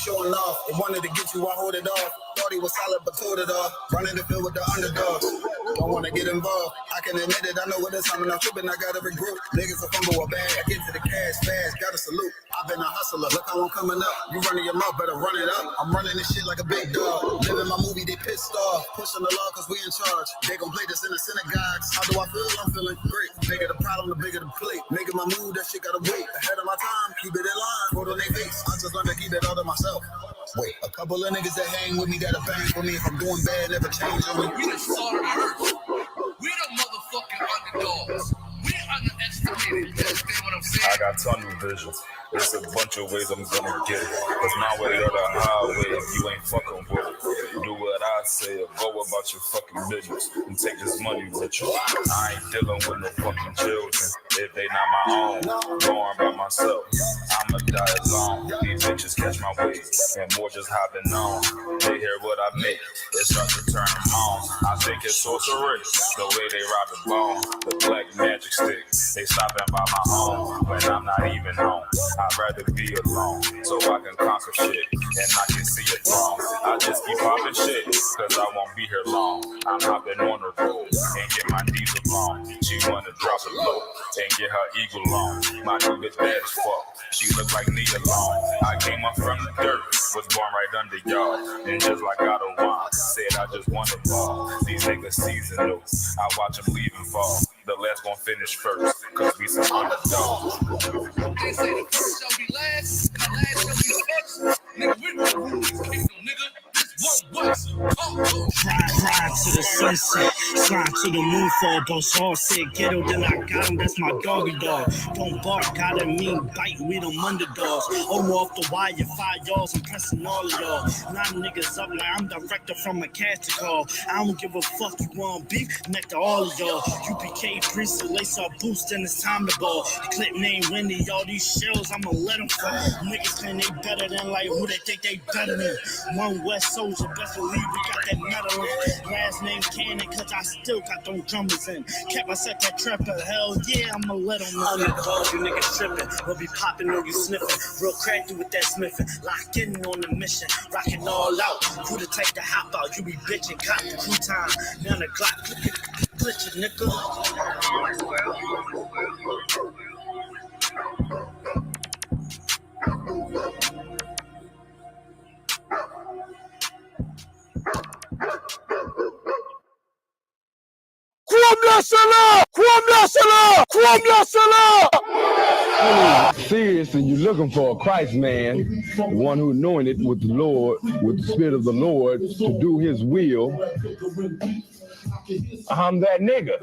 showing off. They wanted to get you, I hold it off. Thought he was solid, but told it off. Running the field with the underdogs. Don't want to get involved. I can admit it, I know what it's time, and I'm tripping, I got every group. Niggas a fumble a bag, I get to the cash fast, gotta salute. I've been a hustler, look how I'm coming up. You running your mouth, better run it up. I'm running this shit like a big dog. Living my movie, they pissed off. Pushing the law, cause we in charge. They gon' play this in the synagogues. How do I feel? I'm feeling great. Bigger the problem, the bigger the plate. Making my move, that shit gotta wait. Ahead of my time, keep it in line. Put on their face, I just learned to keep it all to myself. Wait, a couple of niggas that hang with me, that'll bang for me. If I'm doing bad, never change on me. We the start of the earth. We the motherfucking underdogs. We underestimated. You understand what I'm saying? I got tunnel vision. There's a bunch of ways I'm gonna get it. Cause my way or the highway, if you ain't fucking with it. Do what I say or go about your fucking business and take this money with you. I ain't dealing with no fucking children. If they not my own, going by myself. I'ma die alone. These bitches catch my weight and more just hopping on. They hear what I make, it starts to turn them on. I think it's sorcery, the way they rob the bone. The black magic stick, they stopping by my home when I'm not even home. I'd rather be alone so I can conquer shit and I can see it wrong. I just keep popping shit cause I won't be here long. I'm hopping on the road and get my knees along. She wanna drop it low and get her eagle on. My new bitch bad as fuck. She look like me alone. I came up from the dirt, was born right under y'all. And just like God of wine, said I just want to ball. These niggas seasonal, I watch them leave and fall. The last gon' finish first, cause we some underdogs. They say the first shall be last, and the last shall be first. Nigga, we gonna rule this kingdom, nigga. This one was. Ride to the sunset, slide to the moon fall. Boss hard said ghetto, then I got him, that's my doggy dog. Don't bark, gotta mean bite, we them underdogs. Over off the wire, 5 yards, I'm pressing all of y'all. 9 niggas up like I'm director from a casting call. I don't give a fuck, you want beef, neck to all of y'all. UPK priest, lace up boost, then it's time to ball. The clip name Wendy, all these shells, I'ma let them fall. Niggas claim they better than like who they think they better than. One West Soldier, best believe we got that metal in. Last name Cannon, cause I still got them drummers in. Kept I set that trapper, hell yeah, I'ma let them know. Underdog, you niggas tripping, we'll be popping or you sniffing. Real crafty with that smithing, locked in on the mission, rocking all out. Who to take the hop out, you be bitching, cop the crew time. Now the Glock, glitch it, nigga. Seriously, you're looking for a Christ man, the one who anointed with the Lord, with the Spirit of the Lord to do his will. I'm that nigga.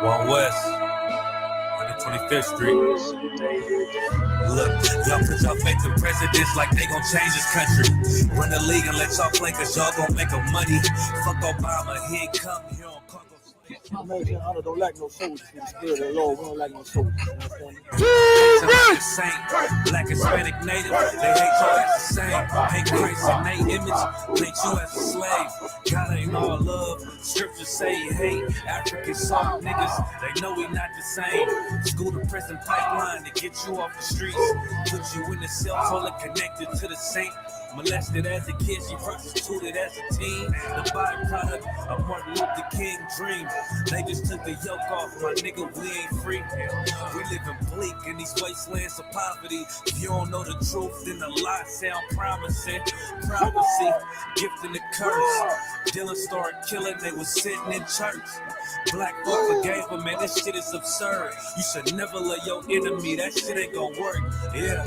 One West, 125th Street. Look, y'all put y'all faith in presidents like they gon' change this country. Run the league and let y'all play cause y'all gon' make them money. Fuck Obama, he ain't come here on Congo. American honor don't like no soldiers. In the spirit of the Lord, we don't like no soldiers. Black, Hispanic, Native, they hate y'all as the same. Hate Christ and they image, paint you as a slave. God ain't all love. Scriptures say he hate African soft niggas. They know we not the same. School to prison pipeline to get you off the streets. Put you in the cell toilet connected to the saint. Molested as a kid, she prostituted as a teen. The byproduct of Martin Luther King dream. They just took the yoke off, my nigga, we ain't free. We living bleak in these wastelands of poverty. If you don't know the truth, then the lies sound promising. Prophecy, gift and the curse. Dylan started killing, they was sitting in church. Black folk forgave him, man, this shit is absurd. You should never love your enemy, that shit ain't gonna work. Yeah,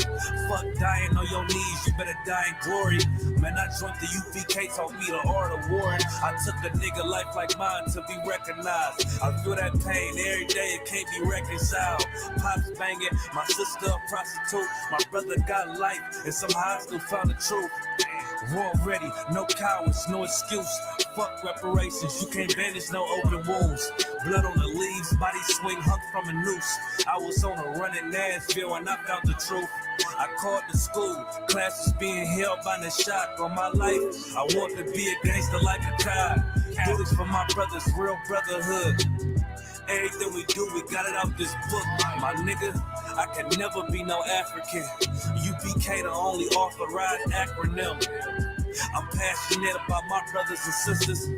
fuck dying on your knees, you better die in glory. Man, I joined the I.S.U.P.K, taught me the art of war. I took a nigga life like mine to be recognized. I feel that pain every day, it can't be reconciled. Pops banging, my sister a prostitute. My brother got life, and somehow I still found the truth. War ready, no cowards, no excuse. Fuck reparations, you can't bandage no open wounds. Blood on the leaves, body swing hung from a noose. I was on a run in Nashville and I found the truth. I called the school, classes being held by the shock on my life. I want to be a gangster like a cop. Do this for my brothers, real brotherhood. Everything we do, we got it out this book. My nigga, I can never be no African. U.P.K the only authorized acronym. I'm passionate about my brothers and sisters.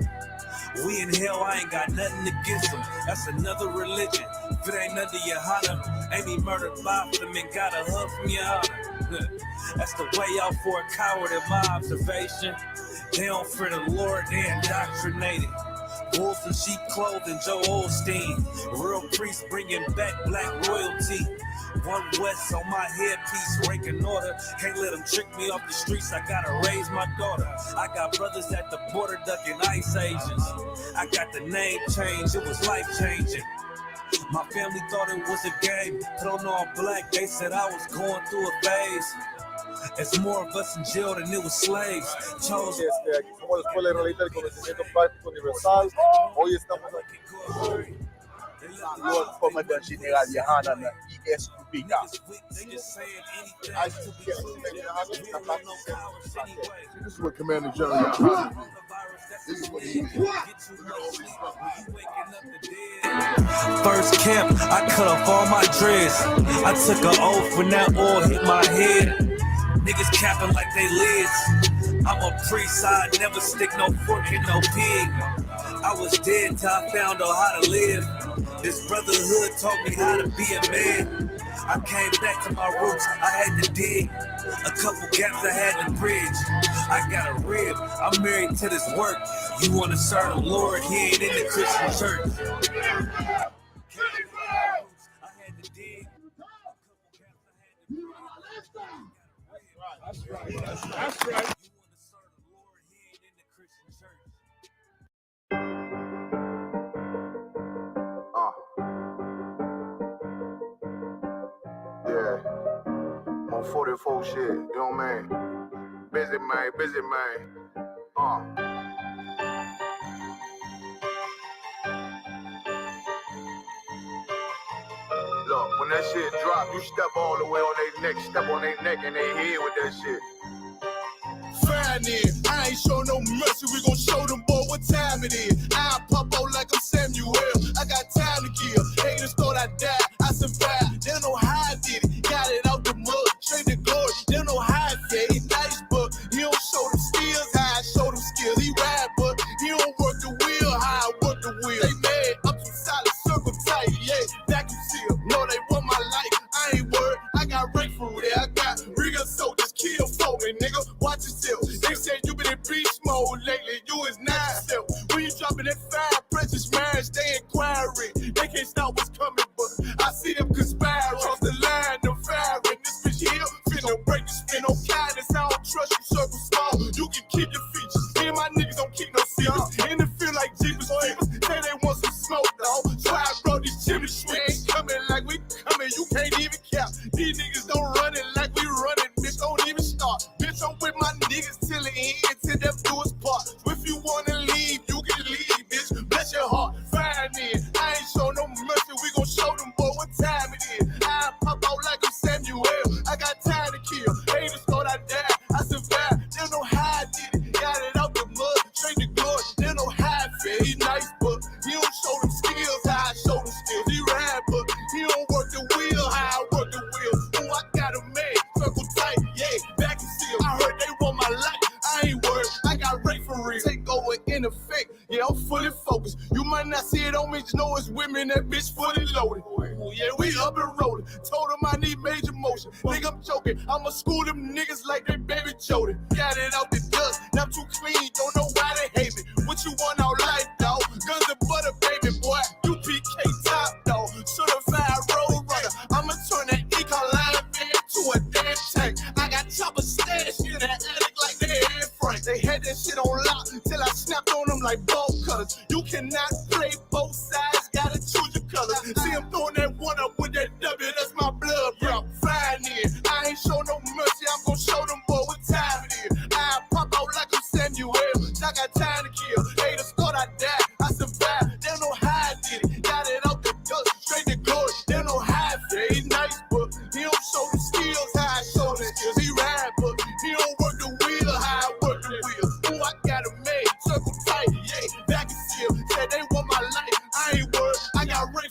We in hell, I ain't got nothing against them. That's another religion. If it ain't under Yahanna, ain't he murdered by them and got a hug from Yahanna. That's the way out for a coward in my observation. They don't fear the Lord, they indoctrinated. Wolves in sheep clothing, Joe Osteen. Real priests bringing back black royalty. One West on my headpiece, ranking order. Can't let them trick me off the streets, I gotta raise my daughter. I got brothers at the border ducking ICE agents. I got the name change, it was life changing. My family thought it was a game. Put on all black, they said I was going through a phase. It's more of us in jail than it was slaves. Chose. Aquí somos la Escuela Israelita del Conocimiento Práctico Universal. Hoy estamos aquí en forma de General Yahanna na I.S.U.P.K. I.S.U.P.K. This is what Commander General Yahanna did. This is what he did. First camp, I cut off all my dreads. I took an oath when that oil hit my head. Niggas capping like they lids. I'm a priest, I never stick no fork in no pig. I was dead till I found out how to live. This brotherhood taught me how to be a man. I came back to my roots, I had to dig. A couple gaps I had to bridge. I got a rib, I'm married to this work. You wanna serve the Lord, he ain't in the Christian church. That's right. Yeah. On 44 shit, you know what I mean? Busy man. Look, when that shit drop, you step all the way on their neck, step on their neck and they head with that shit. Fine then, I ain't show no mercy, we gon' show them boy what time it is. I pop out like I'm Samuel, I got time to kill. Haters thought I died, I survived. They don't know how I did it, got it out the mud, straight to glory. They don't know how I fed it, nice, but he don't show them skills, how I show them skills. He ride, but he don't work the wheel, how I work the wheel. They mad, I'm too solid, circle tight, yeah, vacuum seal. No, they want my life, I ain't worried, I got rank for it, I got real soldiers, kill for me, nigga, watch yourself. They said you been in beast mode lately, you is not yourself. When you dropping that fire, precious marriage, they inquiring. They can't stop what's coming, but I see them conspire. Cross the line, them firing. This bitch here, finna break the spin on kindness. I don't trust you, circle small. You can keep your features. Me and my niggas don't keep no secrets. And it feel like Jeepers Creepers. Say they want some smoke, dog. So I brought these chimney sweeps. Coming like we coming, you can't even cap. These niggas don't run it like we run it, bitch. Don't even start. Bitch, I'm with my niggas till the end, till them do us part. If you wanna leave, you can leave, bitch. Bless your heart, fine then. I ain't show no mercy, we gon' show them boy what time it is. I pop out like I'm Samuel, I got time to kill. Haters thought I died, I survived. They don't know how I did it, got it out the mud, straight to glory. They don't know how I fed. He nice, but he don't show them skills, how I show them skills. He ride, but he don't work the wheel, how I work the wheel. Oh, I got a man, circle tight, yeah, back and seal. I heard they want my life, I ain't worried, I got rate for real. Take over in effect, yeah, I'm fully focused. You might not see it on me, just know it's women, that bitch fully loaded. Ooh, yeah, we up and rolling. Told them I need major motion. Think I'm joking, I'ma school them niggas like they baby Jody. Got it out the dust, now I'm too clean, don't know why they hate me. What you want out life, dog? Guns and butter, baby boy. U.P.K top, dog. Certified road runner. I'ma turn that E-Line van to a damn tank. I got chopper stash in the attic like they had Frank. They had that shit on lock till I snapped on them like bolt cutters. You cannot play both sides, gotta choose your colors. See I'm throwing that one up with that W, that's my blood, bro. Fine in. I ain't show no mercy, I'm gon' show them boy what time it is. I pop out like I'm Samuel, I got time to kill. Haters thought I died, I survived. They don't know how I did it, got it out the dust, straight to glory. They don't know how I fed. He nice, but he don't show them skills, how I show them skills. He ride, but he don't work the wheel, how I work the wheel. Ooh, I got a man, circle tight, yeah, back and seal. Said they want my life, I ain't worried, I got rank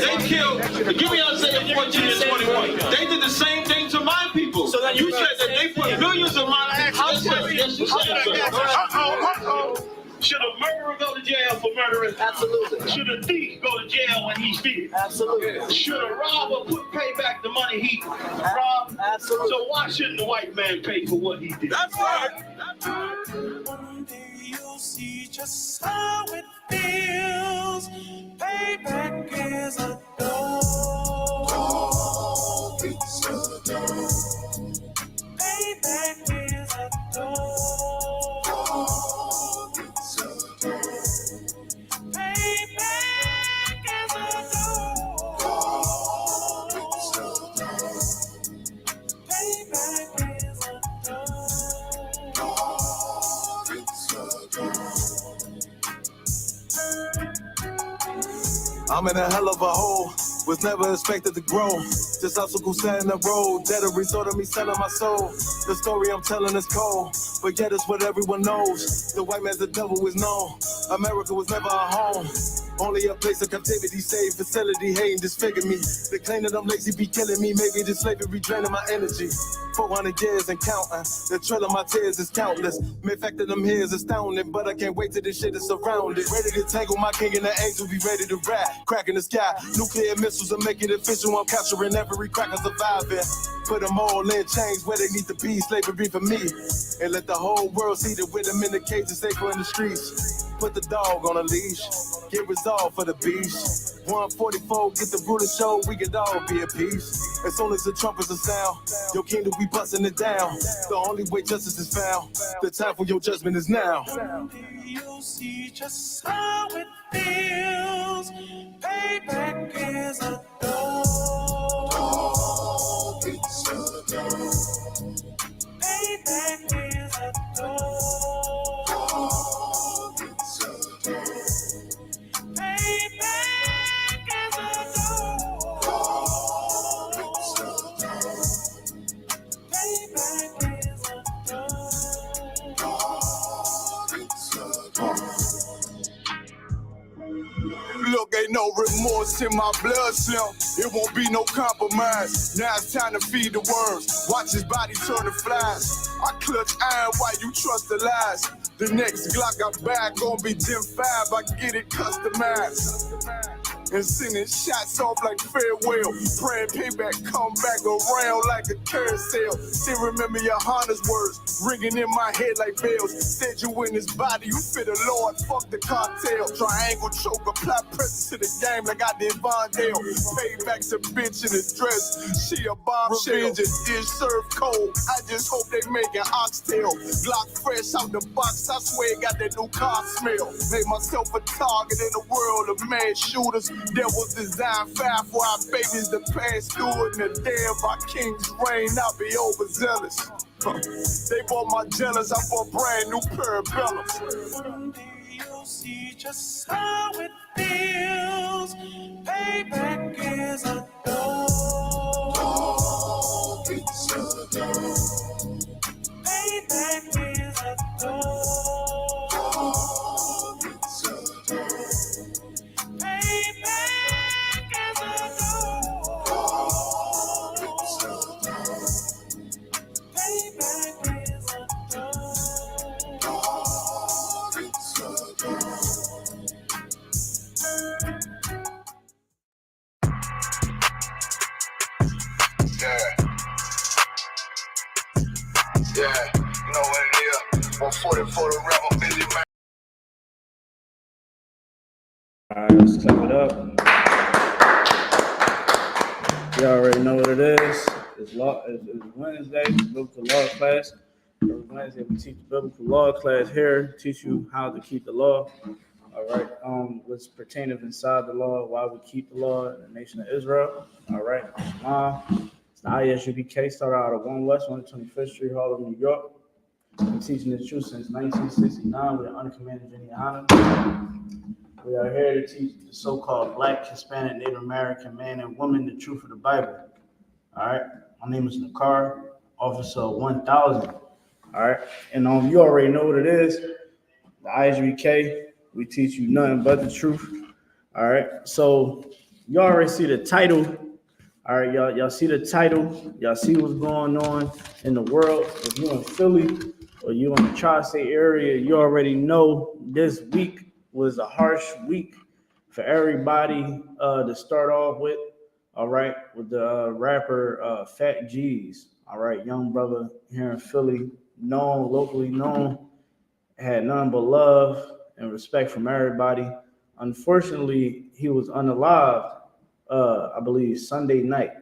They killed, give me Isaiah 14 and 21. They did the same thing to my people. So then you said that they put millions of my houses. Yes, you said. Should a murderer go to jail for murdering? Absolutely. Should a thief go to jail when he steals? Absolutely. Should a robber pay back the money he robbed? Absolutely. So why shouldn't the white man pay for what he did? That's right. One day you'll see just how it feels. Payback is a dog. It's a dog. Payback is a dog. I'm in a hell of a hole, was never expected to grow. Just obstacle set in the road, that a result of me selling my soul. The story I'm telling is cold, but yet it's what everyone knows. The white man's the devil is known. America was never a home, only a place of captivity, safe facility, hating disfigure me. They claim that I'm lazy, be killing me. Maybe this slavery draining my energy. 400 years and counting, the trail of my tears is countless. Main fact that I'm here is astounding, but I can't wait till this shit is surrounded. Ready to tangle my king and the angel, be ready to rap. Crack in the sky, nuclear missiles are making it official. I'm capturing every cracker surviving. Put them all in chains where they need to be, slavery for me. And let the whole world see that with them in the cages, safer in the streets. Put the dog on a leash, get resolved for the beast. 144, get the ruler show, we could all be at peace. As soon as the trumpets are sound, your kingdom we busting it down. The only way justice is found, the time for your judgment is now. You'll see just how it feels. Payback is a dog. It's a dog. Payback is a dog. It's a dog. Payback is a dog. It's a dog. Payback is a dog. It's a dog. Look, ain't no remorse in my blood slim. It won't be no compromise. Now it's time to feed the worms. Watch his body turn to flies. I clutch iron while you trust the lies. The next Glock I buy gon' be Gen 5. I get it customized. And sending shots off like farewell. Praying payback come back around like a carousel. Still remember Yohanna's words ringing in my head like bells. Said you in his body, you fit the Lord, fuck the cartel. Triangle choke, apply pressure to the game like I did Vondale. Payback's a bitch in a dress, she a bombshell. Dish served cold, I just hope they making oxtail. Glock fresh out the box, I swear it got that new car smell. Made myself a target in a world of mad shooters. There was design fire for our babies to pass through it. And the day of our king's reign, I'll be overzealous. They bought my jealous, I bought brand new parabellums. One day you'll see just how it feels. Payback is a dog. It's a dog. Payback is a dog. It's a dog. Yeah, you know what it is. 140 for the rebel, busy man. All right, let's clap it up. You already know what it is. It's Wednesday, biblical law class. Every Wednesday we teach the biblical law class here, teach you how to keep the law. All right, what's pertaining inside the law, why we keep the law in the nation of Israel. All right, it's the I.S.U.P.K, started out of 1 West 125th Street, Harlem, New York. Been teaching this truth since 1969 with an uncommanded GEN.YAHANNA. We are here to teach the so-called Black, Hispanic, Native American man and woman the truth of the Bible. All right, my name is Nakar, Officer 1000. All right, and you already know what it is. The I.S.U.K, we teach you nothing but the truth. All right, so y'all already see the title. All right, y'all see the title. Y'all see what's going on in the world. If you're in Philly or you're in the tri-state area, you already know this week was a harsh week for everybody to start off with. All right, with the rapper Phat G's. All right, young brother here in Philly, known, locally known, had none but love and respect from everybody. Unfortunately, he was unalived, I believe, Sunday night.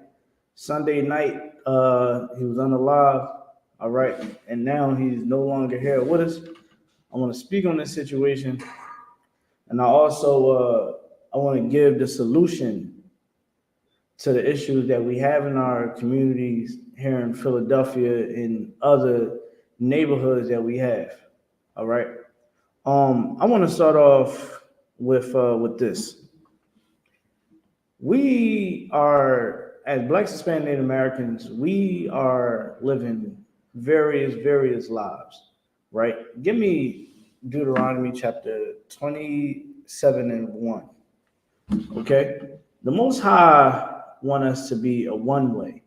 Sunday night, he was unalived, all right, and now he's no longer here with us. I want to speak on this situation, and I also I want to give the solution to the issues that we have in our communities here in Philadelphia and other neighborhoods that we have. All right. I want to start off with this. We are, as Black, Hispanic, Native Americans, we are living various lives, right? Give me Deuteronomy chapter 27 and 1. Okay, the Most High want us to be a one way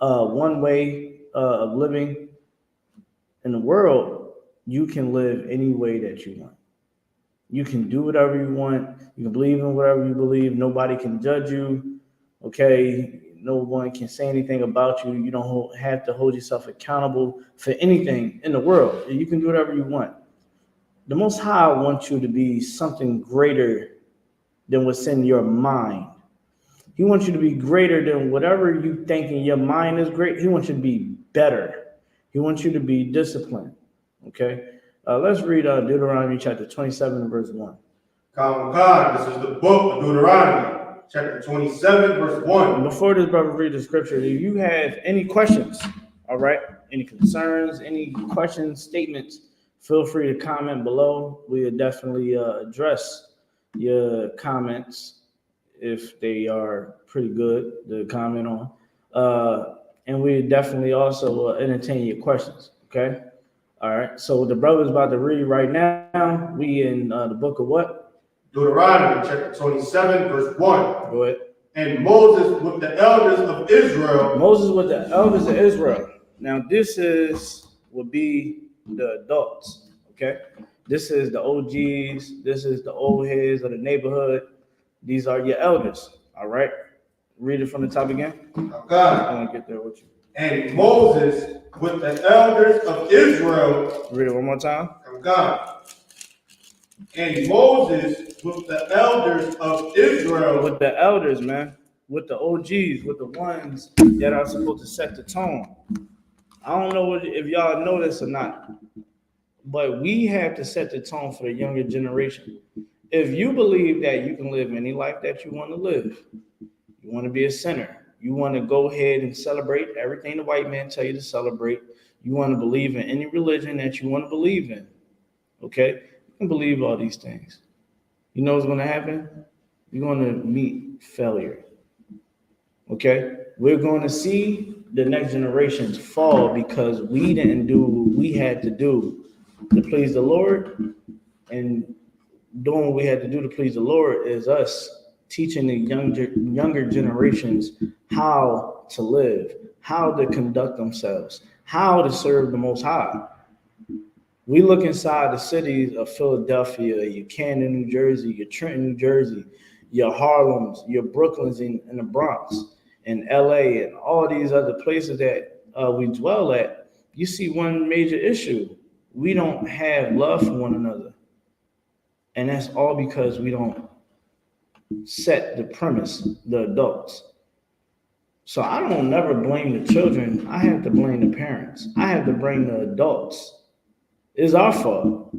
of living in the world. You can live any way that you want. You can do whatever you want. You can believe in whatever you believe. Nobody can judge you. Okay, no one can say anything about you. You don't have to hold yourself accountable for anything in the world. You can do whatever you want. The Most High wants you to be something greater than what's in your mind. He wants you to be greater than whatever you think in your mind is great. He wants you to be better. He wants you to be disciplined. Okay? Let's read Deuteronomy chapter 27 and verse 1. This is the book of Deuteronomy, chapter 27, verse 1. And before this brother read the scripture, if you have any questions, all right, any concerns, any questions, statements, feel free to comment below. We'll definitely address your comments if they are pretty good to comment on. And we definitely also entertain your questions, okay? All right, so the brother's about to read right now. We in the book of what? Deuteronomy, chapter 27, verse 1. Go ahead. And Moses with the elders of Israel. Moses with the elders of Israel. Now, this would be the adults, okay? This is the OGs. This is the old heads of the neighborhood. These are your elders, all right? Read it from the top again. Okay. I'm going to get there with you. And Moses with the elders of Israel. Read it one more time. Okay. And Moses with the elders of Israel. With the elders, man. With the OGs, with the ones that are supposed to set the tone. I don't know if y'all know this or not, but we have to set the tone for the younger generation. If you believe that you can live any life that you want to live, you want to be a sinner, you want to go ahead and celebrate everything the white man tell you to celebrate, you want to believe in any religion that you want to believe in, okay? You can believe all these things. You know what's going to happen? You're going to meet failure, okay? We're going to see the next generations fall because we didn't do what we had to do to please the Lord. And doing what we had to do to please the Lord is us teaching the younger generations how to live, how to conduct themselves, how to serve the Most High. We look inside the cities of Philadelphia, your Camden, New Jersey, your Trenton, New Jersey, your Harlems, your Brooklyns in the Bronx, and LA, and all these other places that we dwell at. You see one major issue. We don't have love for one another. And that's all because we don't set the premise, the adults. So I don't never blame the children. I have to blame the parents. I have to blame the adults. It's our fault.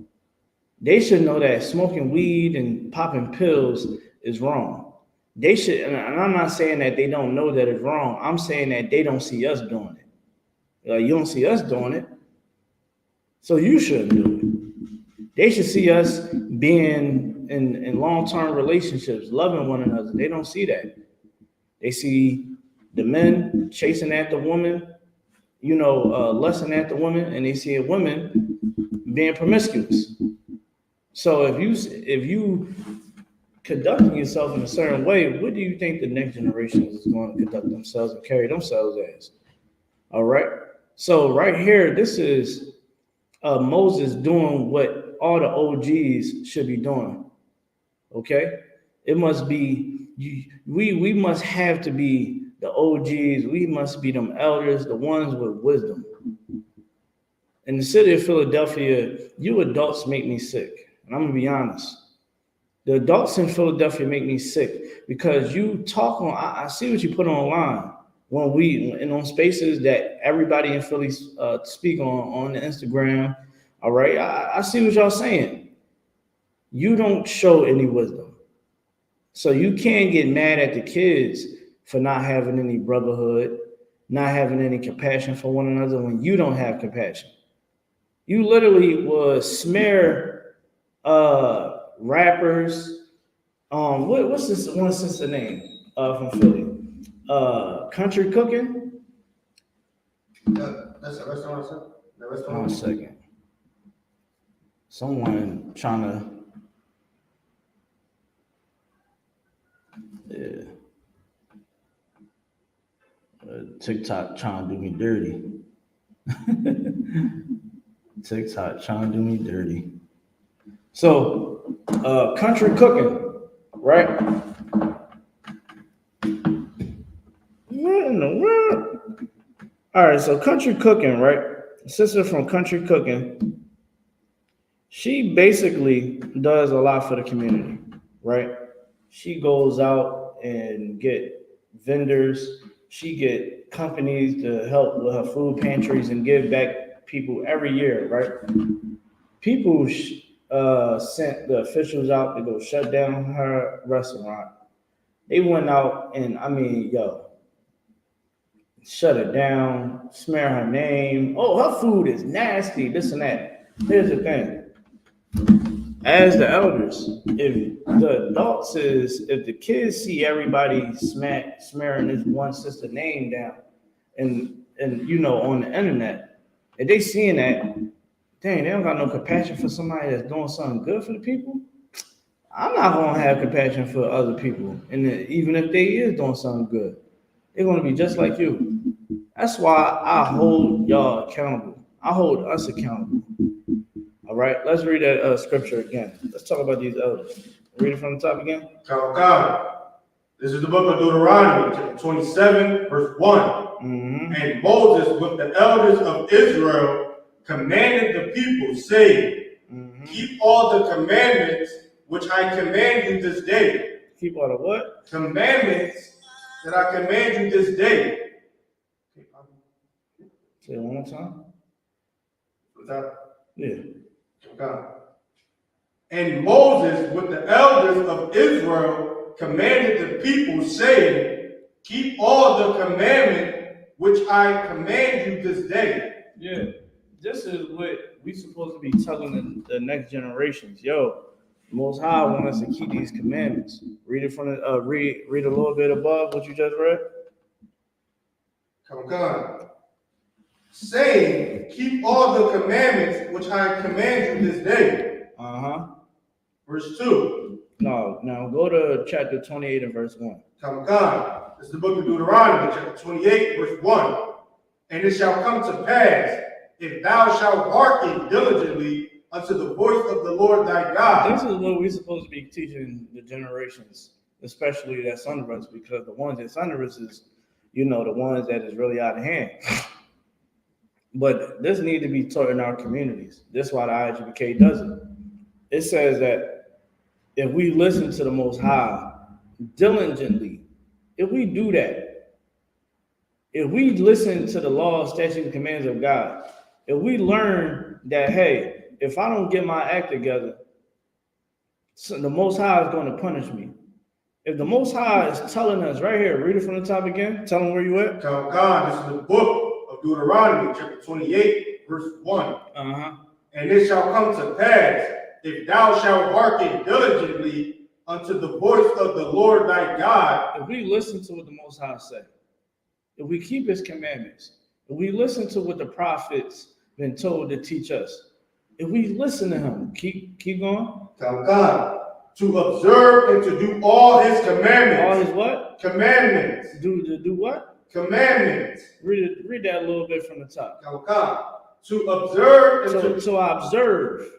They should know that smoking weed and popping pills is wrong. They should, and I'm not saying that they don't know that it's wrong. I'm saying that they don't see us doing it. You don't see us doing it, so you shouldn't do it. They should see us being in long-term relationships, loving one another. They don't see that. They see the men chasing after women, lusting after women, and they see a woman being promiscuous. So if you conducting yourself in a certain way, what do you think the next generation is going to conduct themselves and carry themselves as? All right. So right here, this is Moses doing what all the OGs should be doing. Okay. It must be, we must have to be the OGs. We must be them elders, the ones with wisdom. In the city of Philadelphia, you adults make me sick. And I'm going to be honest. The adults in Philadelphia make me sick because you talk on, I see what you put online when on spaces that everybody in Philly speak on the Instagram. All right. I see what y'all saying. You don't show any wisdom. So you can't get mad at the kids for not having any brotherhood, not having any compassion for one another when you don't have compassion. You literally will smear rappers. What's this one sister name from Philly? Country Cooking. That's the restaurant, sir. The restaurant. 1 second. Someone trying to. Yeah. TikTok trying to do me dirty. TikTok trying to do me dirty. So, Country Cooking, right? What in the world? All right, so Country Cooking, right? Sister from Country Cooking. She basically does a lot for the community, right? She goes out and get vendors. She get companies to help with her food pantries and give back people every year, right? People sent the officials out to go shut down her restaurant. They went out and, shut it down, smear her name. Oh, her food is nasty, this and that. Here's the thing. As the elders, if the adults if the kids see everybody smearing this one sister name down and on the internet, if they seeing that, dang, they don't got no compassion for somebody that's doing something good for the people. I'm not gonna have compassion for other people, and even if they is doing something good, they're gonna be just like you. That's why I hold y'all accountable. I hold us accountable. All right, let's read that scripture again. Let's talk about these elders. Read it from the top again. This is the book of Deuteronomy, chapter 27, verse 1. Mm-hmm. And Moses, with the elders of Israel, commanded the people, saying, mm-hmm. Keep all the commandments which I command you this day. Keep all the what? Commandments that I command you this day. Say it one more time. Yeah. Okay. And Moses, with the elders of Israel, commanded the people, saying, Keep all the commandment which I command you this day. Yeah, this is what we supposed to be telling the next generations. Yo, Most High wants us to keep these commandments. Read it from the read a little bit above what you just read. Come on. Saying, keep all the commandments which I command you this day. Verse 2. No, now go to chapter 28 and verse 1. Come on. This is the book of Deuteronomy, chapter 28, verse 1. And it shall come to pass, if thou shalt hearken diligently unto the voice of the Lord thy God. This is what we're supposed to be teaching the generations, especially that's under us, because the ones that's under us is, the ones that is really out of hand. But this needs to be taught in our communities. This is why the I.S.U.P.K does it. It says that if we listen to the Most High diligently, if we do that, if we listen to the law, statutes, and commands of God, if we learn that, hey, if I don't get my act together, the Most High is going to punish me. If the Most High is telling us right here, read it from the top again. Tell them where you at. Tell God, this is the book of Deuteronomy, chapter 28, verse 1. And it shall come to pass, if thou shalt hearken diligently unto the voice of the Lord thy God. If we listen to what the Most High said, if we keep his commandments, if we listen to what the prophets been told to teach us, if we listen to him, keep going. Tell God, To observe and to do all his commandments. All his what? Commandments. Do what? Commandments. Read that a little bit from the top. To observe and to observe,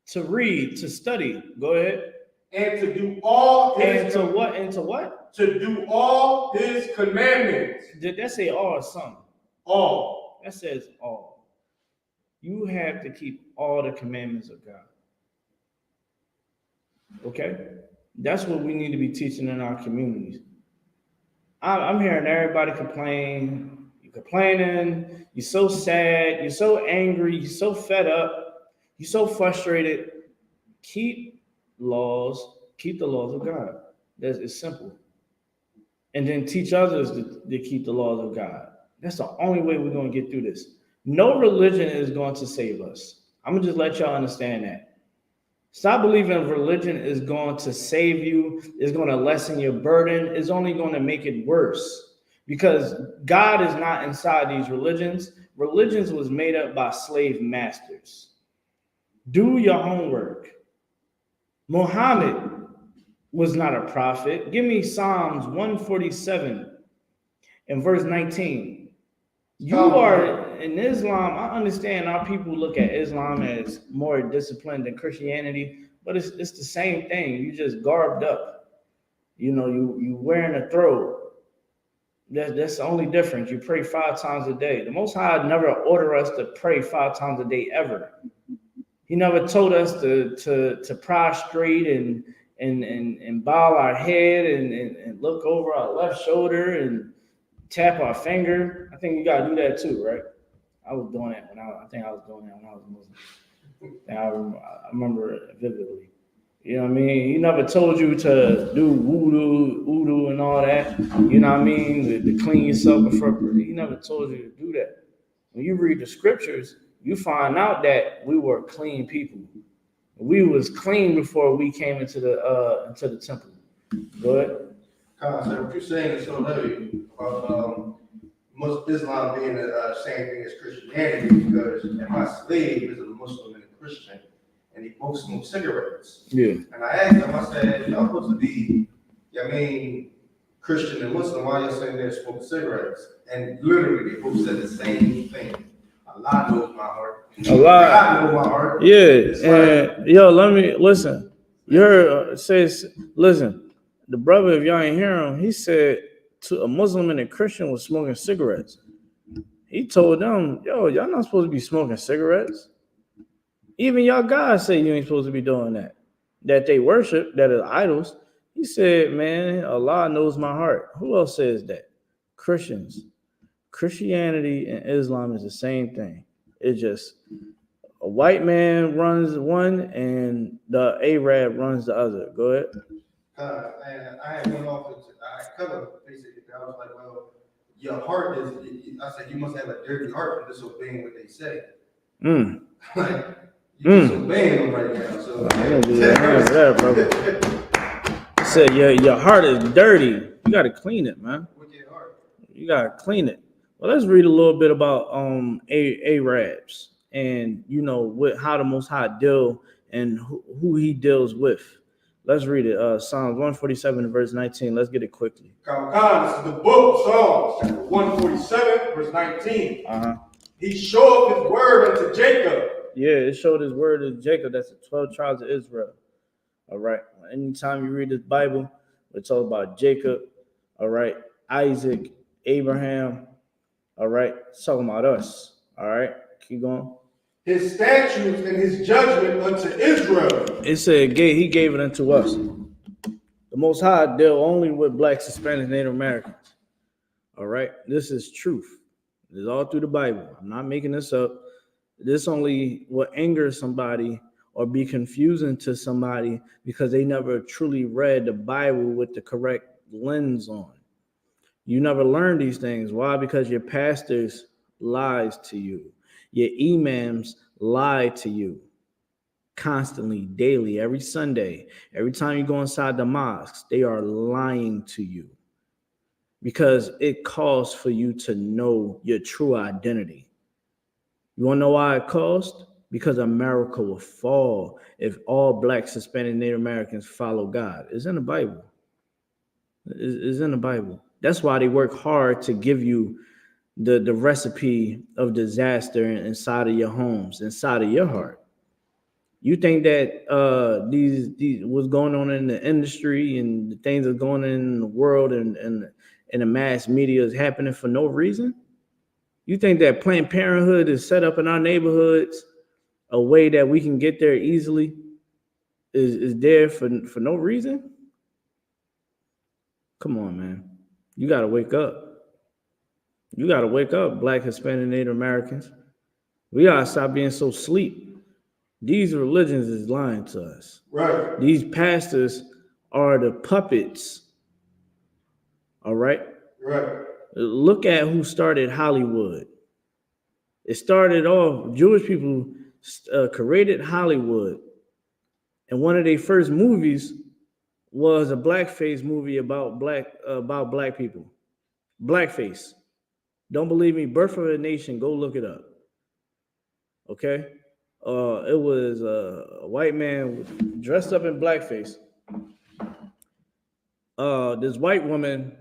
to read, to study. Go ahead. And to do all his and to what? And to what? To do all his commandments. Did that say all or some? All. That says all. You have to keep all the commandments of God. Okay? That's what we need to be teaching in our communities. I'm hearing everybody complain. You're complaining. You're so sad. You're so angry. You're so fed up. You're so frustrated. Keep the laws of God. It's simple. And then teach others to keep the laws of God. That's the only way we're going to get through this. No religion is going to save us. I'm going to just let y'all understand that. Stop believing religion is going to save you, is going to lessen your burden, is only going to make it worse. Because God is not inside these religions. Religions was made up by slave masters. Do your homework. Muhammad was not a prophet. Give me Psalms 147 and verse 19. You are in Islam. I understand our people look at Islam as more disciplined than Christianity, but it's the same thing. You just garbed up. You know, you wearing a throbe. That's the only difference. You pray 5 times a day. The Most High never ordered us to pray 5 times a day ever. He never told us to prostrate and bow our head and look over our left shoulder and tap our finger. I think you gotta do that too, right? I was doing that when I was Muslim. I remember it vividly. You know what I mean? He never told you to do voodoo and all that. You know what I mean? To clean yourself before. He never told you to do that. When you read the scriptures, you find out that we were clean people. We was clean before we came into the temple. Go ahead. So what you're saying is so heavy about Islam being the same thing as Christianity, because my slave is a Muslim and a Christian, and they both smoke cigarettes. Yeah. And I asked them, I said, y'all supposed to be, Christian and Muslim, why y'all sitting there smoking cigarettes? And literally, they both said the same thing. Allah knows my heart. Allah knows my heart. Yeah. And yo, let me listen. Listen. The brother, if y'all ain't hear him, he said to a Muslim and a Christian was smoking cigarettes. He told them, yo, y'all not supposed to be smoking cigarettes. Even y'all guys say you ain't supposed to be doing that. That they worship, that are idols. He said, man, Allah knows my heart. Who else says that? Christians. Christianity and Islam is the same thing. It's just a white man runs one and the Arab runs the other. Go ahead. And I had went off. I covered basically. I was like, well, your heart is. I said you must have a dirty heart for disobeying what they say. Like you're disobeying them right now. So I don't do that, brother. I said your heart is dirty. You got to clean it, man. With your heart. You got to clean it. Well, let's read a little bit about Arabs and how the Most High deal and who he deals with. Let's read it. Psalms 147, verse 19. Let's get it quickly. This is the book of Psalms, chapter 147, verse 19. He showed his word unto Jacob. Yeah, it showed his word to Jacob. That's the 12 tribes of Israel. All right. Anytime you read this Bible, it's all about Jacob. All right. Isaac, Abraham. All right. It's talking about us. All right. Keep going. His statutes and his judgment unto Israel. It said he gave it unto us. The Most High deal only with blacks, Hispanics, Native Americans. All right. This is truth. It's all through the Bible. I'm not making this up. This only will anger somebody or be confusing to somebody because they never truly read the Bible with the correct lens on. You never learn these things. Why? Because your pastors lies to you. Your imams lie to you constantly, daily, every Sunday. Every time you go inside the mosques, they are lying to you because it calls for you to know your true identity. You want to know why it cost? because America will fall if all blacks, Hispanic, Native Americans follow God. It's in the Bible. It's in the Bible. That's why they work hard to give you the recipe of disaster inside of your homes, inside of your heart. You think that these what's going on in the industry and the things that's going on in the world and the mass media is happening for no reason? You think that Planned Parenthood is set up in our neighborhoods a way that we can get there easily is there for no reason? Come on, man. You got to wake up. You got to wake up, Black, Hispanic, Native Americans. We got to stop being so sleep. These religions is lying to us. Right. These pastors are the puppets. All right? Right. Look at who started Hollywood. It started off, Jewish people created Hollywood. And one of their first movies was a blackface movie about black people. Blackface. Don't believe me? Birth of a Nation. Go look it up. Okay? It was a white man dressed up in blackface. This white woman,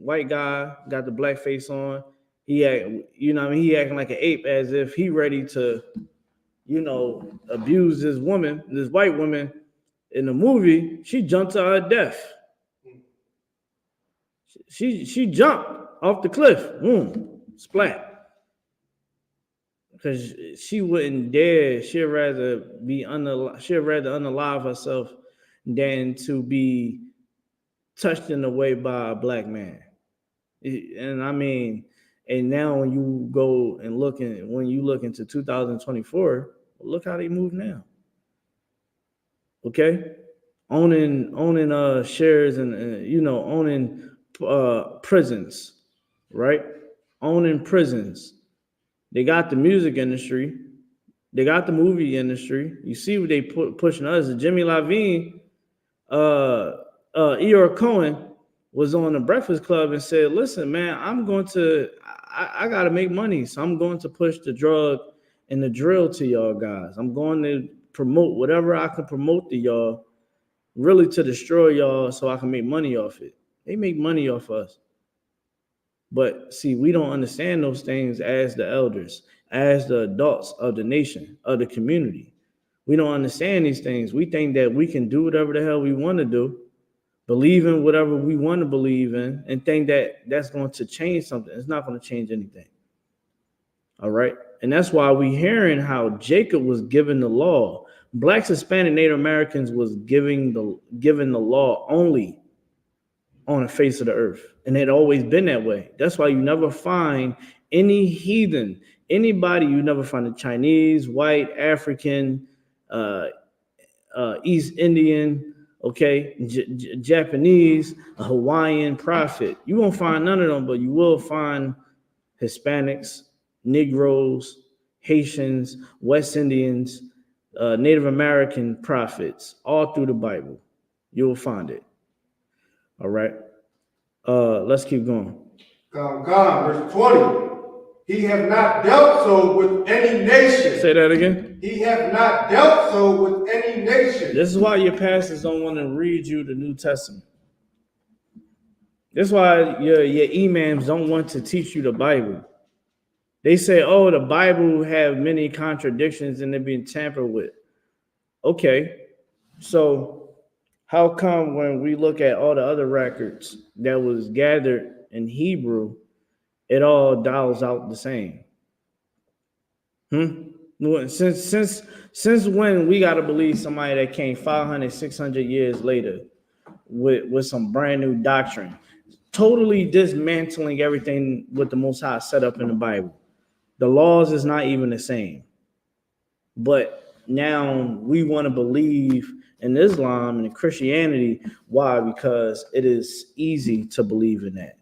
white guy got the blackface on. He acting like an ape as if he ready to, abuse this woman, this white woman. In the movie, she jumped to her death. She jumped off the cliff. Boom, splat. Because she wouldn't dare. She'd rather unalive herself than to be touched in a way by a black man. And now when you go and look into 2024, look how they move now. Okay, owning shares and owning prisons, right? Owning prisons. They got the music industry. They got the movie industry. You see what they pushing us. Jimmy Iovine, Eeyore Cohen was on the Breakfast Club and said, listen, man, I got to make money. So I'm going to push the drug and the drill to y'all guys. I'm going to promote whatever I can promote to y'all, really to destroy y'all so I can make money off it. They make money off us. But see, we don't understand those things as the elders, as the adults of the nation, of the community. We don't understand these things. We think that we can do whatever the hell we want to do, believe in whatever we want to believe in, and think that that's going to change something. It's not going to change anything. All right? And that's why we're hearing how Jacob was given the law. Blacks, Hispanic, Native Americans was given the law only on the face of the earth. And it always been that way. That's why you never find any heathen, anybody, you never find a Chinese, white, African, East Indian, okay, Japanese, a Hawaiian prophet. You won't find none of them, but you will find Hispanics, Negroes, Haitians, West Indians, Native American prophets, all through the Bible. You'll find it. All right. Let's keep going. Verse 20. He have not dealt so with any nation. Say that again. He have not dealt so with any nation. This is why your pastors don't want to read you the New Testament. This is why your imams don't want to teach you the Bible. They say, oh, the Bible have many contradictions and they're being tampered with. Okay, so how come when we look at all the other records that was gathered in Hebrew, it all dials out the same? Since when we got to believe somebody that came 500, 600 years later with some brand new doctrine, totally dismantling everything with the Most High set up in the Bible? The laws is not even the same. But now we want to believe in Islam and Christianity. Why? Because it is easy to believe in that.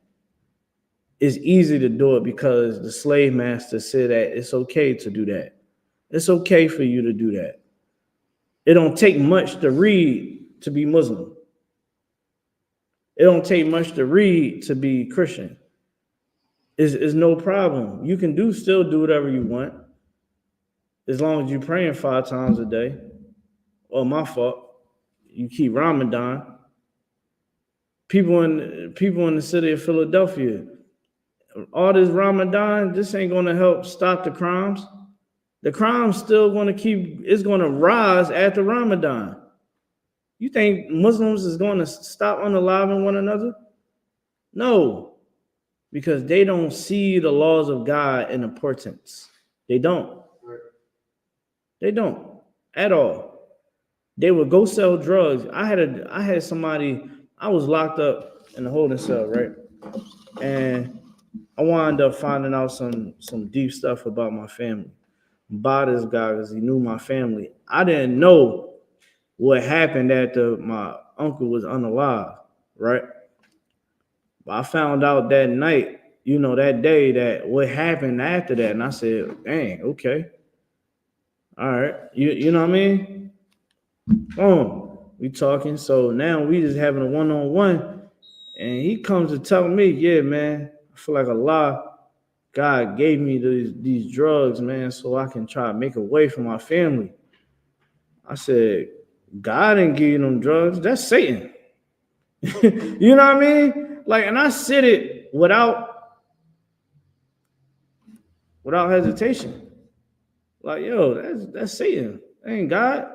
It's easy to do it because the slave master said that it's okay to do that. It's okay for you to do that. It don't take much to read to be Muslim. It don't take much to read to be Christian. Is no problem. You can still do whatever you want. as long as you're praying 5 times a day, or my fault, you keep Ramadan. People in the city of Philadelphia, all this Ramadan, this ain't gonna help stop the crimes. The crime's still gonna it's gonna rise after Ramadan. You think Muslims is gonna stop unaliving one another? No, because they don't see the laws of God in importance. They don't. They don't at all. They would go sell drugs. I had somebody, I was locked up in the holding cell, right? And I wound up finding out some deep stuff about my family. By this guy, because he knew my family. I didn't know what happened after my uncle was unalive, right? But I found out that night, that day, that what happened after that. And I said, dang, okay. All right. You know what I mean? We talking. So now we just having a one-on-one. And he comes to tell me, yeah, man, I feel like God gave me these drugs, man, so I can try to make a way for my family. I said, God didn't give you them drugs. That's Satan. You know what I mean? Like, and I said it without hesitation. Like, yo, that's Satan. That ain't God.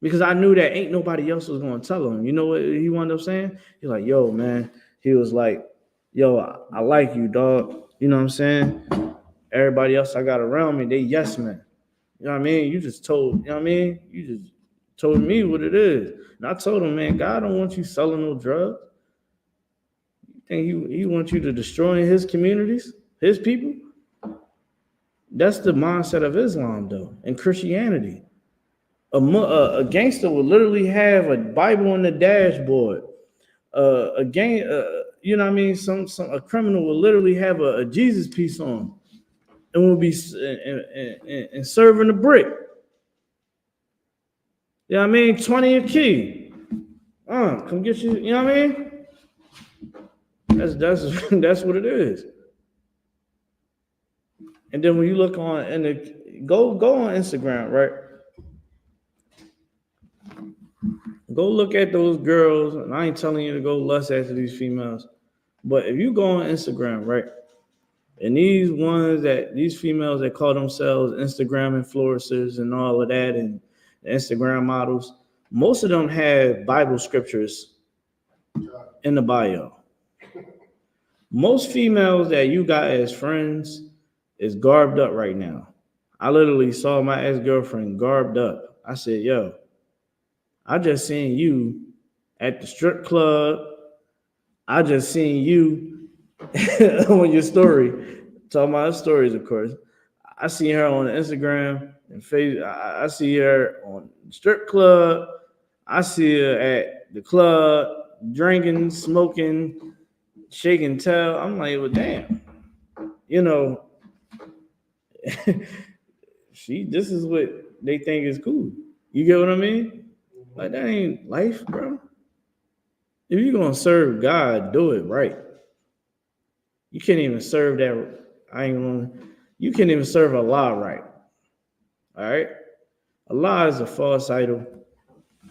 Because I knew that ain't nobody else was going to tell him. You know what he wound up saying? He's like, yo, man. He was like, yo, I like you, dog. You know what I'm saying? Everybody else I got around me, they yes men. You know what I mean? You just told, you know what I mean? You just told me what it is. And I told him, man, God don't want you selling no drugs. You think he wants you to destroy his communities, his people? That's the mindset of Islam, though, and Christianity. A gangster would literally have a Bible on the dashboard. You know what I mean? A criminal will literally have a Jesus piece on, and will be and serving a brick. You know what I mean? 20 a key. Come get you. You know what I mean? That's what it is. And then when you look on go on Instagram, right? Go look at those girls, and I ain't telling you to go lust after these females, but if you go on Instagram, right, and these females that call themselves Instagram influencers and all of that, and Instagram models, most of them have Bible scriptures in the bio. Most females that you got as friends is garbed up right now. I literally saw my ex-girlfriend garbed up. I said, yo, I just seen you at the strip club. I just seen you on your story. Talking about stories, of course. I see her on Instagram and Facebook. I see her on the strip club. I see her at the club, drinking, smoking, shaking tail. I'm like, well, damn. This is what they think is cool. You get what I mean? Like, that ain't life, bro. If you're going to serve God, do it right. You can't even serve that. You can't even serve Allah right. All right? Allah is a false idol.